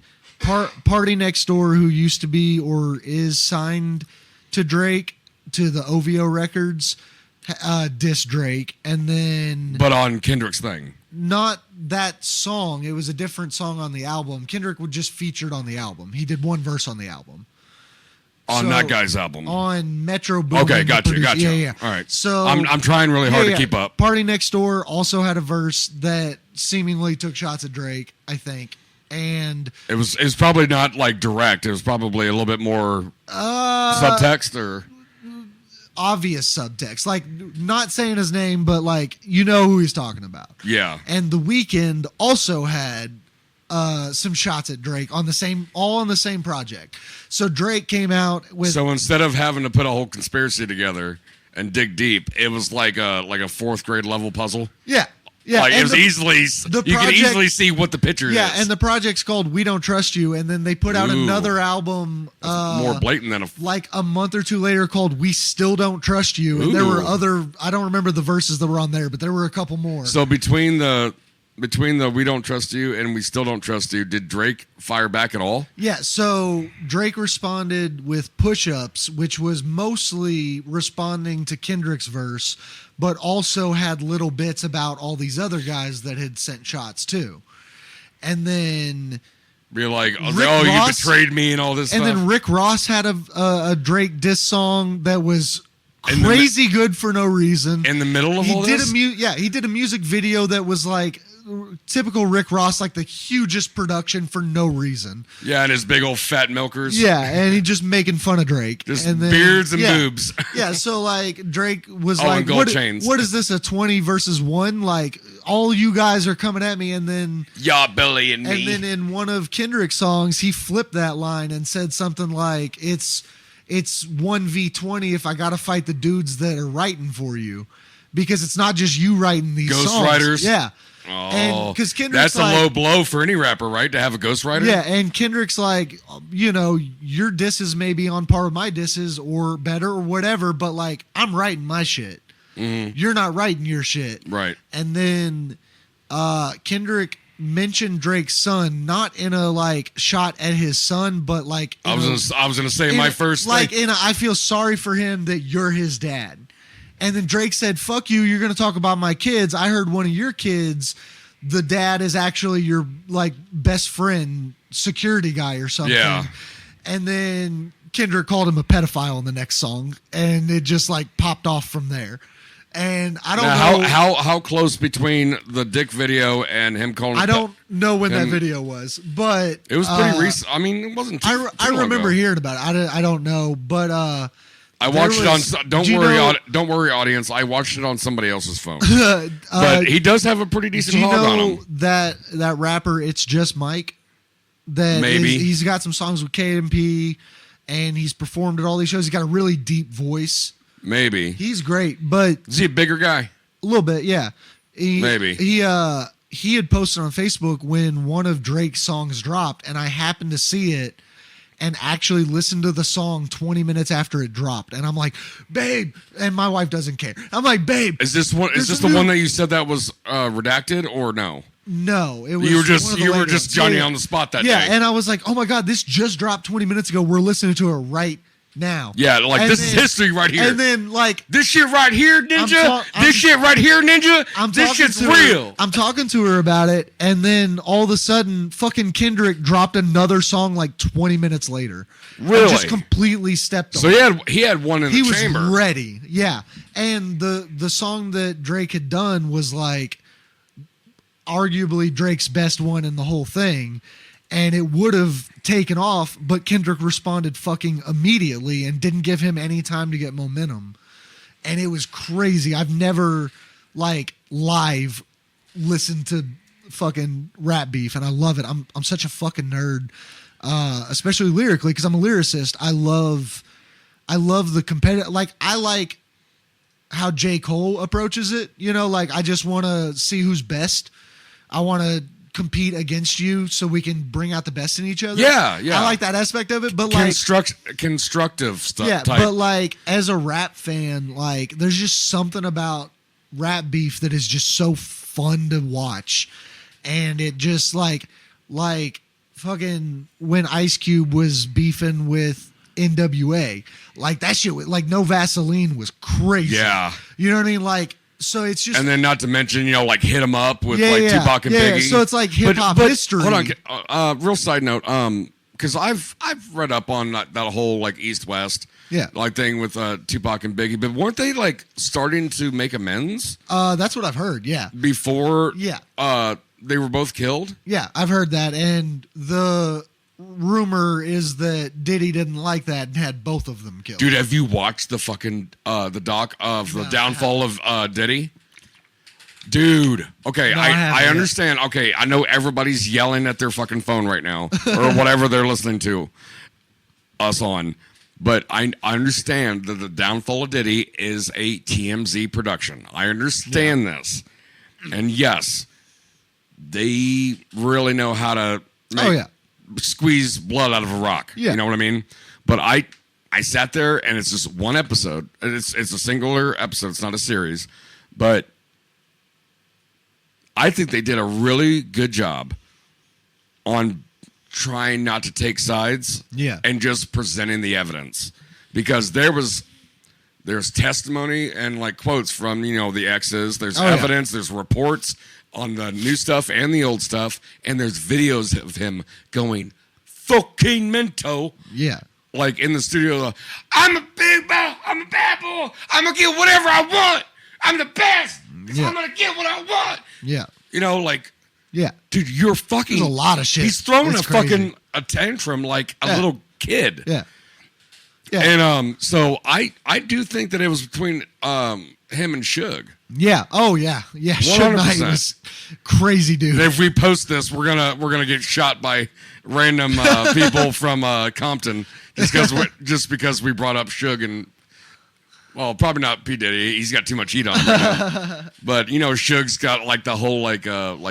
Party Next Door, who used to be or is signed to Drake, to the OVO Records, diss Drake, and then. But on Kendrick's thing. Not that song. It was a different song on the album. Kendrick was just featured on the album. He did 1 verse on the album. On that guy's album. On Metro Boomin. Okay, gotcha. Yeah. All right. So I'm trying really hard to keep up. Party Next Door also had a verse that seemingly took shots at Drake, I think. And it was probably not like direct. It was probably a little bit more subtext or obvious subtext, like not saying his name, but like you know who he's talking about. Yeah. And The Weeknd also had some shots at Drake all on the same project. So Drake came out with. So instead of having to put a whole conspiracy together and dig deep, it was like a 4th grade level puzzle. Yeah. Yeah, like it was easily you can easily see what the picture is. Yeah, and the project's called We Don't Trust You, and then they put out another album more blatant than like a month or 2 later called We Still Don't Trust You. And there were other, I don't remember the verses that were on there, but there were a couple more. So between the We Don't Trust You and We Still Don't Trust You, did Drake fire back at all? Yeah, so Drake responded with Push-Ups, which was mostly responding to Kendrick's verse, but also had little bits about all these other guys that had sent shots too. And then be like, you betrayed me and all this stuff. And then Rick Ross had a Drake diss song that was crazy good for no reason. In the middle of all this? He did a music video that was like typical Rick Ross, like the hugest production for no reason. Yeah, and his big old fat milkers. Yeah, and he just making fun of Drake. Just and then, beards and boobs. Yeah, so like Drake was and gold chains. What is this, a 20 versus 1? Like all you guys are coming at me, and then Billy and me. And then in one of Kendrick's songs, he flipped that line and said something like, it's 1v20 if I gotta fight the dudes that are writing for you. Because it's not just you writing these songs. Ghostwriters? Yeah. Oh, that's a low blow for any rapper, right? To have a ghostwriter? Yeah, and Kendrick's like, your disses may be on par with my disses or better or whatever, but like, I'm writing my shit. Mm-hmm. You're not writing your shit. Right. And then Kendrick mentioned Drake's son, not in a like shot at his son, but like I was gonna say my first like thing. I feel sorry for him that you're his dad. And then Drake said, fuck you, you're going to talk about my kids. I heard one of your kids, the dad is actually your like best friend, security guy or something. Yeah. And then Kendrick called him a pedophile in the next song, and it just like popped off from there. And I don't know how close between the dick video and him calling. I don't know when that video was, but it was pretty recent. I mean, it wasn't. I remember hearing about it. I don't know, but I watched it on. Don't worry, audience. I watched it on somebody else's phone. But he does have a pretty decent hog on him. That rapper, It's Just Mike. That maybe he's got some songs with KMP, and he's performed at all these shows. He's got a really deep voice. Maybe he's great, but is he a bigger guy? A little bit, yeah. Maybe he had posted on Facebook when one of Drake's songs dropped, and I happened to see it. And actually listened to the song 20 minutes after it dropped, and I'm like, "Babe," and my wife doesn't care. I'm like, "Babe, is this one? Is this the one that you said that was redacted or no?" No, it was. You were just Johnny on the spot that day. Yeah, and I was like, "Oh my god, this just dropped 20 minutes ago. We're listening to it right now. Yeah, like And this is history right here. And then like this shit right here, Ninja. This shit right here, Ninja. This shit's real. I'm talking to her about it, and then all of a sudden, fucking Kendrick dropped another song like 20 minutes later. Really? And just completely stepped on. So he had one in the chamber. He was ready. Yeah. And the song that Drake had done was like arguably Drake's best one in the whole thing. And it would have taken off, but Kendrick responded fucking immediately and didn't give him any time to get momentum. And it was crazy. I've never like live listened to fucking rap beef, and I love it. I'm such a fucking nerd, especially lyrically, because I'm a lyricist. I love the competitive. Like I like how J. Cole approaches it. You know, like I just want to see who's best. I want to compete against you so we can bring out the best in each other. Yeah. I like that aspect of it, but like constructive stuff. Yeah, type. but like as a rap fan, like there's just something about rap beef that is just so fun to watch, and it just like fucking when Ice Cube was beefing with NWA, like that shit, like No Vaseline was crazy. Yeah, you know what I mean, like. So it's just, and then not to mention, you know, like Hit 'Em Up with Tupac and Biggie. So it's like hip hop history. Hold on, real side note, because I've read up on that whole like East West like thing with Tupac and Biggie, but weren't they like starting to make amends? That's what I've heard. Yeah, before they were both killed. Yeah, I've heard that, and the rumor is that Diddy didn't like that and had both of them killed. Dude, have you watched the fucking the doc of the downfall of Diddy? Dude, okay, I understand. Okay, I know everybody's yelling at their fucking phone right now or whatever they're listening to us on, but I understand that the downfall of Diddy is a TMZ production. I understand this, and yes, they really know how to squeeze blood out of a rock. Yeah. You know what I mean? But I sat there, and it's just one episode. It's a singular episode. It's not a series. But I think they did a really good job on trying not to take sides and just presenting the evidence. Because there's testimony and like quotes from, you know, the exes. There's evidence. There's reports on the new stuff and the old stuff, and there's videos of him going fucking mento. Yeah. Like in the studio, I'm a big boy, I'm a bad boy, I'm gonna get whatever I want. I'm the best. So I'm gonna get what I want. Yeah. You know, like, dude, you're fucking. There's a lot of shit. He's throwing fucking a tantrum like a little kid. Yeah. Yeah. And so I do think that it was between him and Suge. Yeah. Oh yeah. Yeah. Suge Knight was crazy, dude. If we post this, we're gonna get shot by random people from Compton just because we brought up Suge and. Well, probably not P. Diddy. He's got too much heat on him right now. But you know, Suge's got like the whole like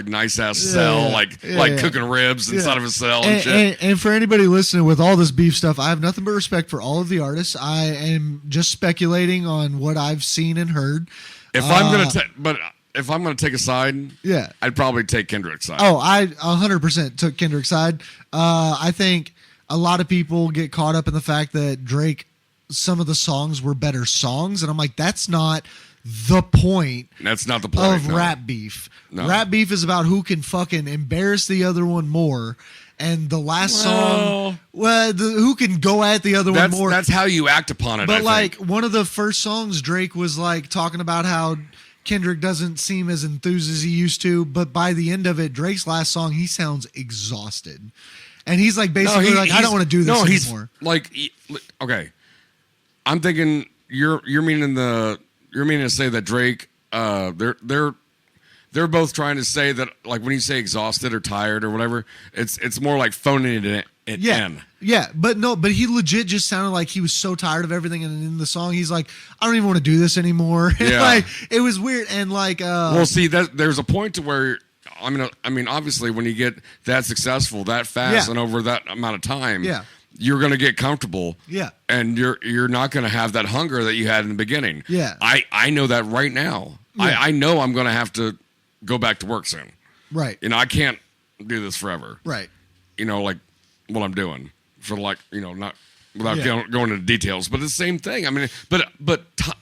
nice ass cell, cooking ribs inside of his cell and shit. And for anybody listening with all this beef stuff, I have nothing but respect for all of the artists. I am just speculating on what I've seen and heard. If I'm gonna take a side, I'd probably take Kendrick's side. Oh, I 100% took Kendrick's side. I think a lot of people get caught up in the fact that Drake. Some of the songs were better songs, and I'm like, that's not the point. That's not the point of rap beef. No. Rap beef is about who can fucking embarrass the other one more. And the last song, who can go at the other one more. That's how you act upon it. But like one of the first songs, Drake was like talking about how Kendrick doesn't seem as enthused as he used to. But by the end of it, Drake's last song, he sounds exhausted, and he's like basically I don't want to do this anymore. Like, okay. I'm thinking you're meaning to say that Drake they're both trying to say that, like, when you say exhausted or tired or whatever, it's more like phoning it in. Yeah, but he legit just sounded like he was so tired of everything, and in the song he's like, I don't even want to do this anymore. Yeah. Like it was weird, and like well, see, that there's a point to where I mean obviously when you get that successful that fast and over that amount of time, you're going to get comfortable. Yeah. And you're not going to have that hunger that you had in the beginning. Yeah. I know that right now. Yeah. I know I'm going to have to go back to work soon. Right. You know, I can't do this forever. Right. You know, like what I'm doing for, like, you know, not without going into details. But it's the same thing. I mean,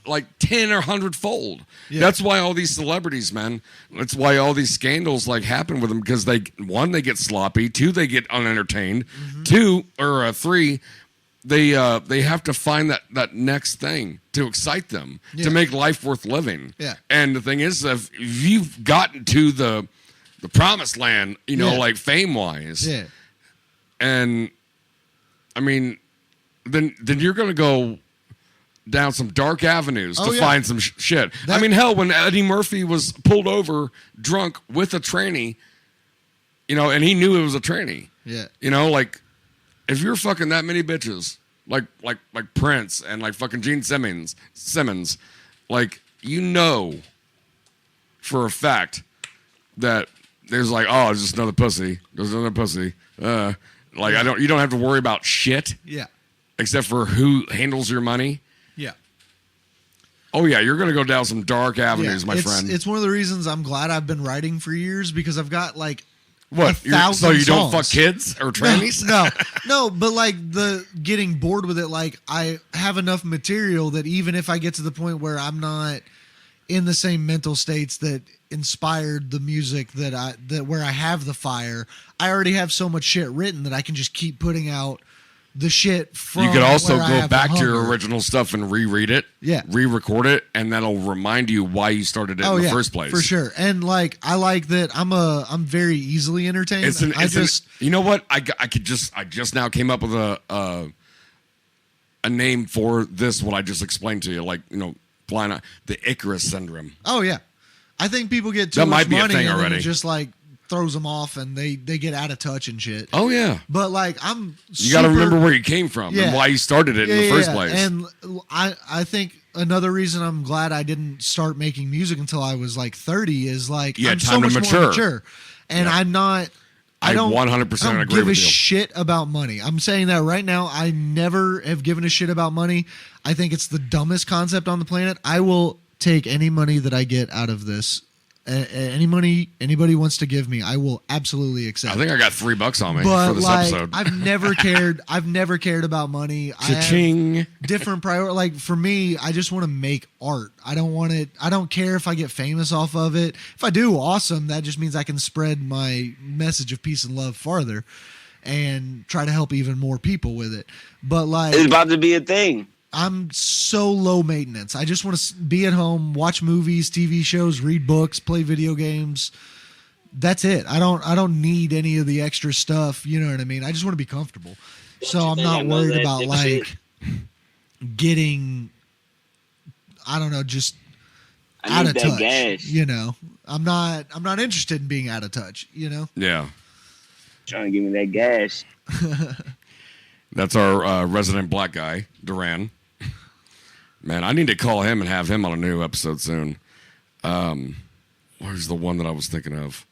like 10 or 100 fold. Yeah. That's why all these celebrities, man. That's why all these scandals like happen with them because they get sloppy. 2, they get unentertained. 3. They have to find that next thing to excite them to make life worth living. Yeah. And the thing is, if you've gotten to the promised land, like fame wise, and I mean, then you're gonna go down some dark avenues to find some shit. I mean, hell, when Eddie Murphy was pulled over drunk with a tranny, and he knew it was a tranny. Yeah. Like. If you're fucking that many bitches, like Prince and like fucking Gene Simmons, like for a fact that there's like, oh, there's just another pussy. There's another pussy. You don't have to worry about shit. Yeah. Except for who handles your money. Yeah. Oh yeah, you're gonna go down some dark avenues, my friend. It's one of the reasons I'm glad I've been writing for years because I've got like. What? So you don't fuck kids or trannies? No, but like the getting bored with it, like I have enough material that even if I get to the point where I'm not in the same mental states that inspired the music that where I have the fire, I already have so much shit written that I can just keep putting out the shit from. You could also go back to your original stuff and reread it, re-record it, and that'll remind you why you started it in the first place. For sure. And like I like that I'm very easily entertained. You know what? I just now came up with a name for this. What I just explained to you, like blind the Icarus syndrome. Oh yeah, I think people get too much money and it just like throws them off and they get out of touch and shit. Oh yeah. But like you got to remember where you came from and why you started it in the first place. And I think another reason I'm glad I didn't start making music until I was like 30 is like I'm so much more mature. And I don't 100% agree give with a shit about money. I'm saying that right now. I never have given a shit about money. I think it's the dumbest concept on the planet. I will take any money that I get out of this. Any money anybody wants to give me, I will absolutely accept. I think I got $3 on me for this episode. I've never cared. I've never cared about money. Cha-ching. I have different priorities. Like for me, I just want to make art. I don't want it. I don't care if I get famous off of it. If I do, awesome. That just means I can spread my message of peace and love farther, and try to help even more people with it. But like, it's about to be a thing. I'm so low maintenance. I just want to be at home, watch movies, TV shows, read books, play video games. That's it. I don't need any of the extra stuff. You know what I mean? I just want to be comfortable. So I'm not worried about like getting, I don't know, just out of touch. Gas. I'm not interested in being out of touch, Yeah. Trying to give me that gas. That's our resident black guy, Duran. Man, I need to call him and have him on a new episode soon. Where's the one that I was thinking of?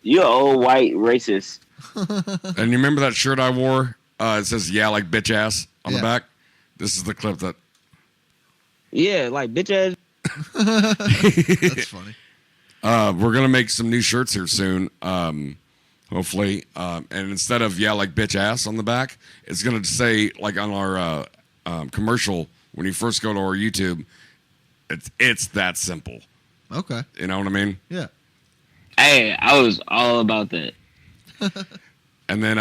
You're old white racist. And you remember that shirt I wore? It says, yeah, like bitch ass on the back. This is the clip that... Yeah, like bitch ass. That's funny. We're going to make some new shirts here soon. Hopefully. And instead of, yeah, like bitch ass on the back, it's going to say, like on our commercial, when you first go to our YouTube, it's that simple. Okay. You know what I mean? Yeah. Hey, I was all about that. And then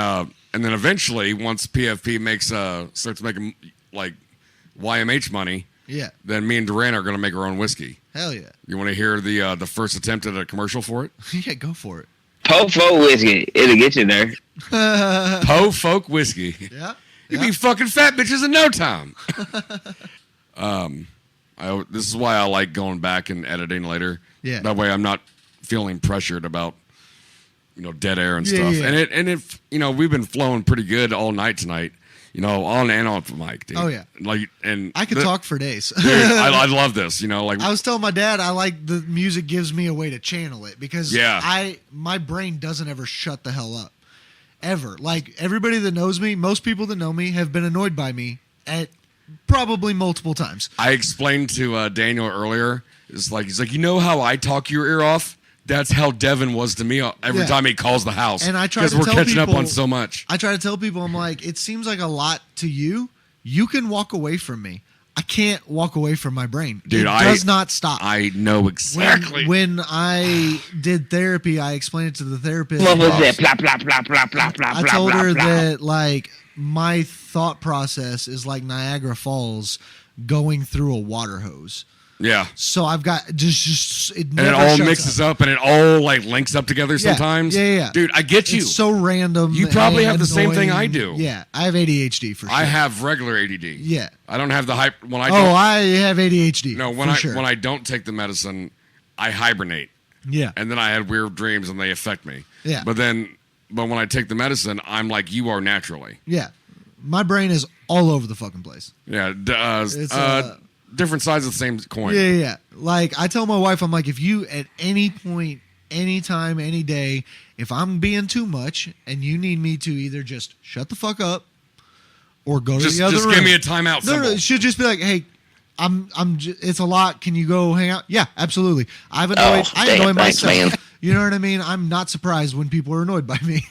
eventually, once PFP starts making like YMH money, then me and Duran are going to make our own whiskey. Hell yeah! You want to hear the first attempt at a commercial for it? Yeah, go for it. Po Folk whiskey, it'll get you there. Po Folk whiskey. Yeah. You'd be fucking fat bitches in no time. This is why I like going back and editing later. Yeah. That way I'm not feeling pressured about dead air and stuff. Yeah. And if we've been flowing pretty good all night tonight. On and off the mic, dude. Oh yeah. And I could talk for days. Dude, I love this. I was telling my dad, I like the music gives me a way to channel it because my brain doesn't ever shut the hell up. Ever. Like everybody that knows me, most people that know me have been annoyed by me at probably multiple times. I explained to Daniel earlier. He's like, how I talk your ear off? that's how Devin was to me every time he calls the house. And I try to because we're tell catching people, up on so much. I try to tell people, I'm like, it seems like a lot to you. You can walk away from me. I can't walk away from my brain. Dude, it does not stop. I know exactly. When I did therapy, I explained it to the therapist. What was that? Blah, blah, blah, blah, blah, blah, I told blah, her blah. that, like, my thought process is like Niagara Falls going through a water hose. Yeah. So I've got just it never and it all shuts mixes up. up and it all like links up together sometimes. Yeah. Dude, I get you. It's so random. You probably and have the same thing I annoying. do. Yeah, I have ADHD for sure. I have regular ADD. Yeah. I don't have the hype when I Oh, don't, I have ADHD. No, when I don't take the medicine, I hibernate. Yeah. And then I had weird dreams and they affect me. Yeah. But when I take the medicine, I'm like you are naturally. Yeah. My brain is all over the fucking place. Yeah. It's, different sides of the same coin. Yeah. Like, I tell my wife, I'm like, if you at any point, anytime, any day, if I'm being too much and you need me to either just shut the fuck up or go to the other room. Just give me a timeout symbol. No, she'll just be like, hey, it's a lot. Can you go hang out? Yeah, absolutely. I annoy myself. Man. You know what I mean? I'm not surprised when people are annoyed by me.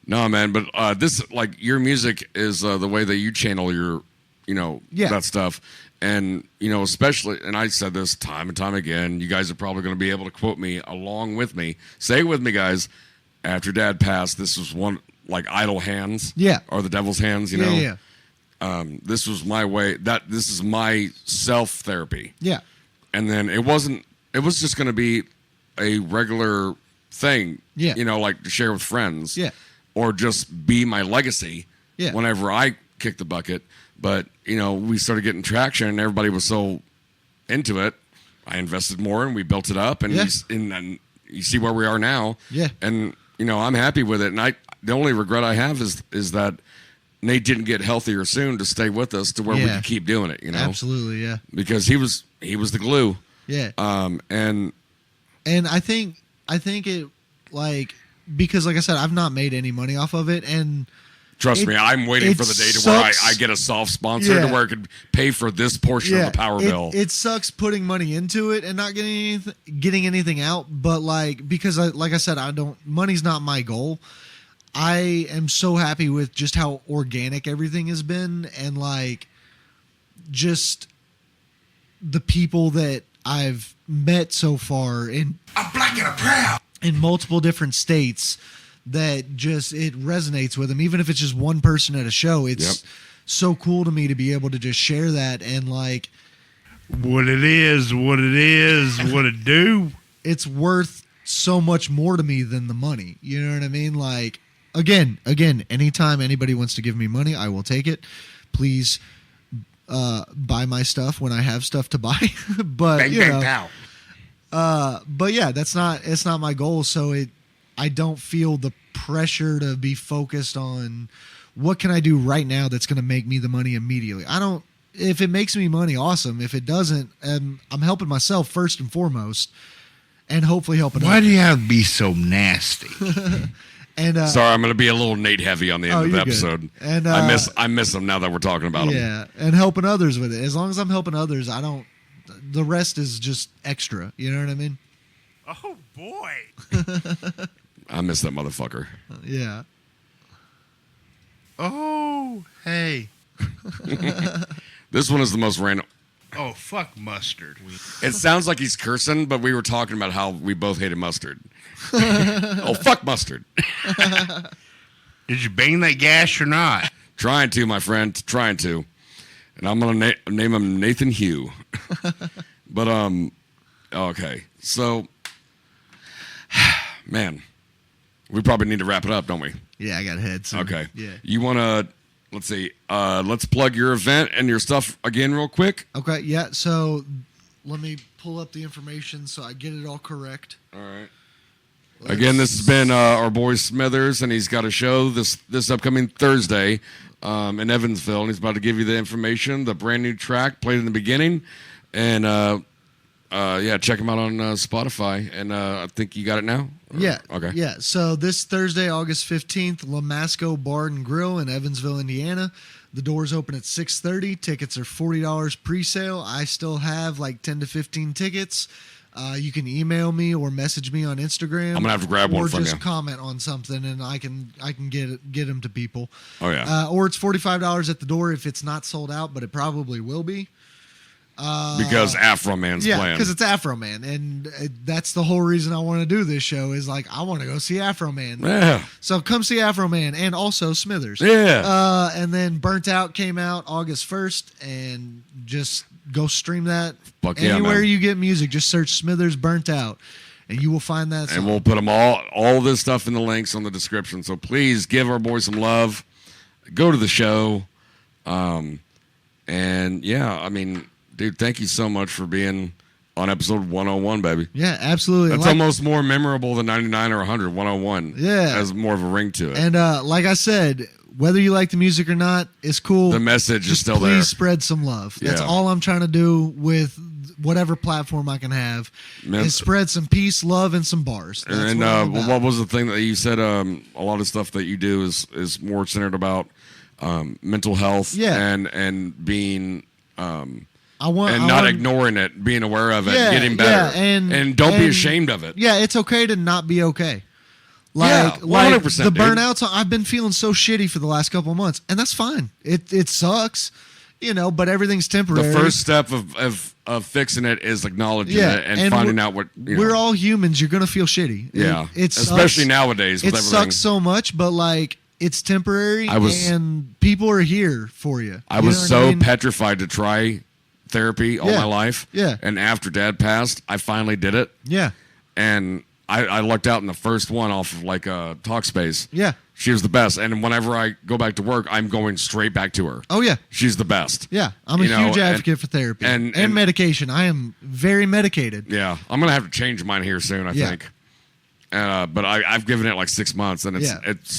No, man, but this, like, your music is the way that you channel your, that stuff. And, especially, and I said this time and time again, you guys are probably going to be able to quote me along with me. Say it with me, guys. After Dad passed, this was one, like, idle hands. Yeah. Or the devil's hands, Yeah. This was my way. This is my self-therapy. Yeah. And then it was just going to be a regular thing. Yeah. Like to share with friends. Yeah. Or just be my legacy. Yeah. Whenever I kick the bucket. But, we started getting traction and everybody was so into it. I invested more and we built it up and then you see where we are now. Yeah. And, I'm happy with it. And the only regret I have is that Nate didn't get healthier soon to stay with us to where we could keep doing it, Absolutely, yeah. Because he was the glue. Yeah. And I think it, like, because like I said, I've not made any money off of it, and trust me, I'm waiting for the day to where I get a soft sponsor to where I could pay for this portion of the power bill. It sucks putting money into it and not getting anything out, but because like I said, money's not my goal. I am so happy with just how organic everything has been, and like just the people that I've met so far I'm black and I'm proud in multiple different states, that just it resonates with them. Even if it's just one person at a show, it's so cool to me to be able to just share that and like what it is, what it do. It's worth so much more to me than the money. You know what I mean? Like, Again, anytime anybody wants to give me money, I will take it. Please buy my stuff when I have stuff to buy. But bang, pow. But yeah, it's not my goal. So I don't feel the pressure to be focused on what can I do right now that's going to make me the money immediately. If it makes me money, awesome. If it doesn't, I'm helping myself first and foremost, and hopefully helping. Why do you have to be so nasty? And sorry, I'm going to be a little Nate heavy on the end of the episode. Good. And I miss him now that we're talking about him. Yeah, and helping others with it. As long as I'm helping others, the rest is just extra. You know what I mean? Oh boy. I miss that motherfucker. Yeah. Oh, hey. This one is the most random. Oh, fuck mustard. It sounds like he's cursing, but we were talking about how we both hated mustard. Oh, fuck mustard. Did you bang that gas or not? Trying to, my friend. Trying to. And I'm going to name him Nathan Hugh. But, okay. So, man, we probably need to wrap it up, don't we? Yeah, I got head. So, okay. Yeah. You want to, let's see, let's plug your event and your stuff again real quick. Okay, yeah. So let me pull up the information so I get it all correct. All right. Again, this has been our boy Smithers, and he's got a show this upcoming Thursday in Evansville, and he's about to give you the information, the brand new track played in the beginning, and check him out on Spotify. And I think you got it now. Yeah. Okay. Yeah. So this Thursday, August 15th, Lamasco Bar and Grill in Evansville, Indiana. The doors open at 6:30. Tickets are $40 pre-sale. I still have like 10 to 15 tickets. You can email me or message me on Instagram. I'm gonna have to grab one from you. Or just comment on something, and I can get them to people. Oh yeah. Or it's $45 at the door if it's not sold out, but it probably will be. Because Afroman's playing. Yeah, because it's Afroman, and that's the whole reason I want to do this show. Is like I want to go see Afroman. Yeah. So come see Afroman, and also Smithers. Yeah. And then Burnt Out came out August 1st, and just go stream that anywhere you get music. Just search Smithers Burnt Out, and you will find that song. And we'll put them all this stuff in the links on the description. So please give our boy some love. Go to the show. And yeah, I mean, dude, thank you so much for being on episode 101, baby. Yeah, absolutely. That's almost more memorable than 99 or 100. 101 has more of a ring to it. And like I said, whether you like the music or not, it's cool. The message is still there. Please spread some love. That's all I'm trying to do with whatever platform I can have. Is spread some peace, love, and some bars. That's what was the thing that you said? A lot of stuff that you do is more centered about mental health and being not ignoring it, being aware of it, getting better, and don't be ashamed of it. Yeah, it's okay to not be okay. 100%, the burnouts. I've been feeling so shitty for the last couple of months, and that's fine. It sucks, but everything's temporary. The first step of fixing it is acknowledging it and finding out what we're all humans. You're gonna feel shitty. Yeah, it especially nowadays. With everything. Sucks so much, but it's temporary, and people are here for you. I was so petrified to try therapy all my life. Yeah. And after Dad passed, I finally did it. Yeah. And I lucked out in the first one off of Talkspace. Yeah. She was the best. And whenever I go back to work, I'm going straight back to her. Oh, yeah. She's the best. Yeah. I'm a huge advocate for therapy and medication. I am very medicated. Yeah. I'm going to have to change mine here soon, I think. But I've given it 6 months, and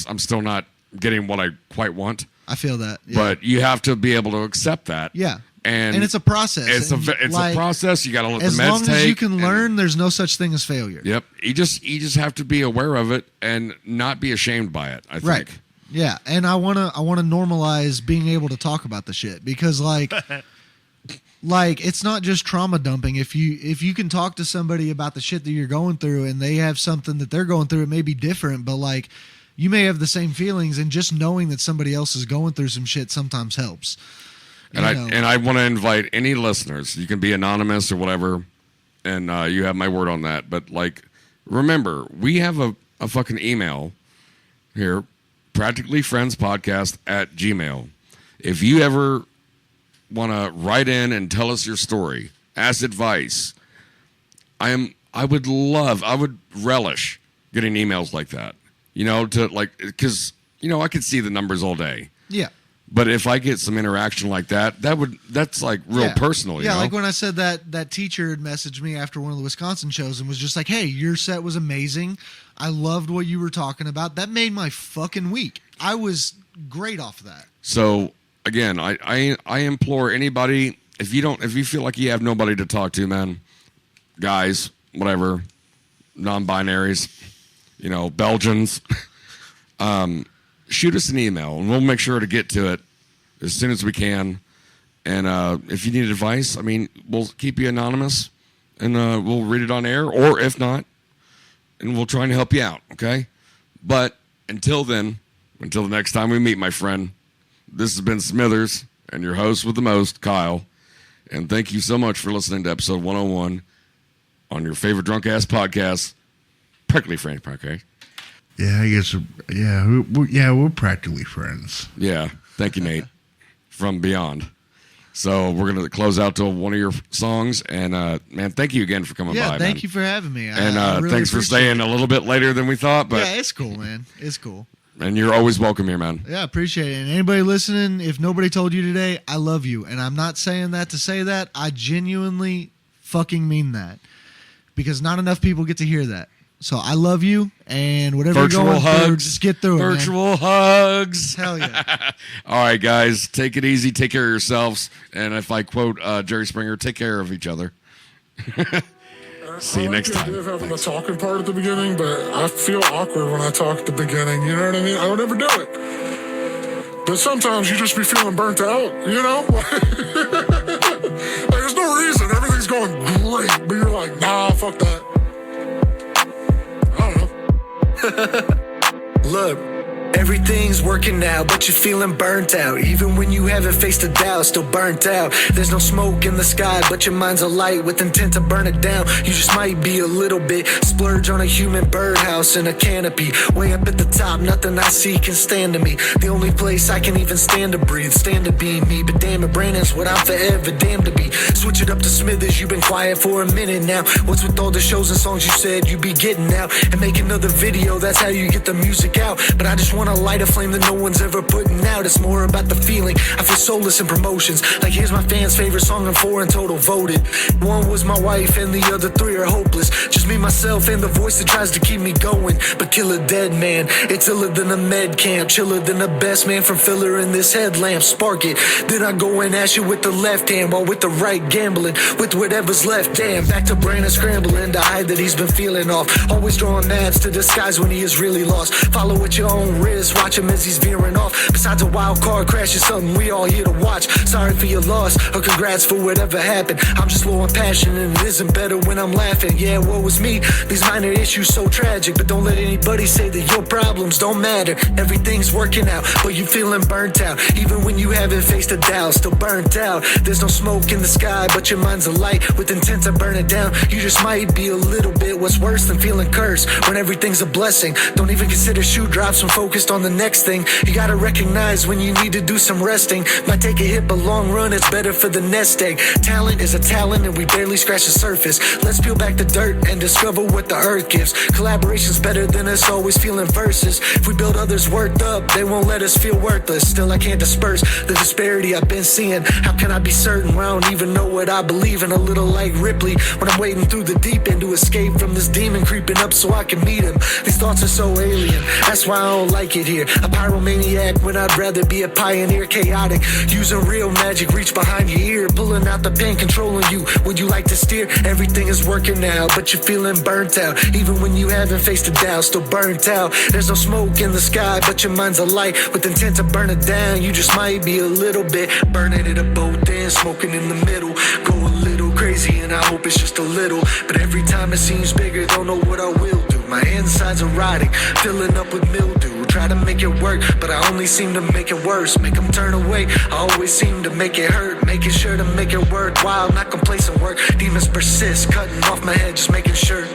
I'm still not getting what I quite want. I feel that. Yeah. But you have to be able to accept that. Yeah. And it's a process. It's a process. You got to let the meds take. As long as you can learn, there's no such thing as failure. Yep. You just have to be aware of it and not be ashamed by it, I think. Right. Yeah. And I wanna normalize being able to talk about the shit because it's not just trauma dumping. If you can talk to somebody about the shit that you're going through and they have something that they're going through, it may be different, but you may have the same feelings, and just knowing that somebody else is going through some shit sometimes helps. And I want to invite any listeners. You can be anonymous or whatever, and you have my word on that. But remember, we have a fucking email here, practicallyfriendspodcast@gmail.com. If you ever want to write in and tell us your story, ask advice, I would relish getting emails like that. Because I could see the numbers all day. Yeah. But if I get some interaction like that's real personal. Yeah, like when I said that teacher had messaged me after one of the Wisconsin shows and was just like, "Hey, your set was amazing. I loved what you were talking about. That made my fucking week. I was great off of that." So again, I implore anybody, if you feel like you have nobody to talk to, man, guys, whatever, non-binaries, Belgians, shoot us an email, and we'll make sure to get to it as soon as we can. And if you need advice, we'll keep you anonymous, and we'll read it on air, or if not, and we'll try and help you out, okay? But until then, until the next time we meet, my friend, this has been Smithers, and your host with the most, Kyle. And thank you so much for listening to episode 101 on your favorite drunk-ass podcast, Practically Friends Podcast. Yeah, I guess. Yeah, we're practically friends. Yeah, thank you, Nate, from Beyond. So we're gonna close out to one of your songs, and man, thank you again for coming by. Yeah, thank you for having me. And I really thanks for staying a little bit later than we thought. But yeah, it's cool, man. It's cool. And you're always welcome here, man. Yeah, appreciate it. And anybody listening, if nobody told you today, I love you, and I'm not saying that to say that. I genuinely fucking mean that, because not enough people get to hear that. So I love you, and whatever Virtual you're going hugs. through, just get through Virtual it, hugs. Hell yeah. All right, guys, take it easy. Take care of yourselves. And if I quote Jerry Springer, take care of each other. See you next time. I like the idea of having the talking part at the beginning, but I feel awkward when I talk at the beginning. You know what I mean? I would never do it. But sometimes you just be feeling burnt out, There's no reason. Everything's going great, but you're like, nah, fuck Look, everything's working now, but you're feeling burnt out. Even when you haven't faced a doubt, still burnt out. There's no smoke in the sky, but your mind's alight with intent to burn it down. You just might be a little bit splurge on a human birdhouse in a canopy. Way up at the top, nothing I see can stand to me. The only place I can even stand to breathe, stand to be me. But damn it, Brandon's what I'm forever damned to be. Switch it up to Smithers, you've been quiet for a minute now. What's with all the shows and songs you said you'd be getting out? And make another video, that's how you get the music out. But I just wanna light a flame that no one's ever putting out. It's more about the feeling. I feel soulless in promotions. Like here's my fans' favorite song and 4 in total voted. One was my wife and the other 3 are hopeless. Just me, myself, and the voice that tries to keep me going. But kill a dead man, it's iller than a med camp. Chiller than the best man from filler in this headlamp. Spark it, then I go and ash it with the left hand, while with the right gambling with whatever's left. Damn, back to Brandon scrambling to hide that he's been feeling off. Always drawing maps to disguise when he is really lost. Follow at your own risk, watch him as he's veering off. Besides a wild car crash is something we all here to watch. Sorry for your loss, or congrats for whatever happened. I'm just low on passion and it isn't better when I'm laughing. Yeah, what was me? These minor issues so tragic, but don't let anybody say that your problems don't matter. Everything's working out, but you feeling burnt out. Even when you haven't faced a doubt, still burnt out. There's no smoke in the sky, but your mind's alight with intent to burn it down. You just might be a little bit what's worse than feeling cursed when everything's a blessing. Don't even consider shoe drops when focused on the next thing. You gotta recognize when you need to do some resting. Might take a hit, but long run, it's better for the nest egg. Talent is a talent and we barely scratch the surface. Let's peel back the dirt and discover what the earth gives. Collaboration's better than us always feeling verses. If we build others worked up, they won't let us feel worthless. Still I can't disperse the disparity I've been seeing. How can I be certain when I don't even know what I believe in? A little like Ripley when I'm wading through the deep end to escape from this demon creeping up so I can meet him. These thoughts are so alien, that's why I don't like it here. A pyromaniac when I'd rather be a pioneer. Chaotic, using real magic, reach behind your ear, pulling out the pen, controlling you. Would you like to steer? Everything is working now, but you're feeling burnt out. Even when you haven't faced a doubt, still burnt out. There's no smoke in the sky, but your mind's alight with intent to burn it down. You just might be a little bit burning it at both ends, smoking in the middle. Go a little crazy and I hope it's just a little, but every time it seems bigger, don't know what I will do. My insides are rotting, filling up with mildew. Try to make it work, but I only seem to make it worse. Make them turn away, I always seem to make it hurt. Making sure to make it worthwhile, not complacent work. Demons persist, cutting off my head, just making sure.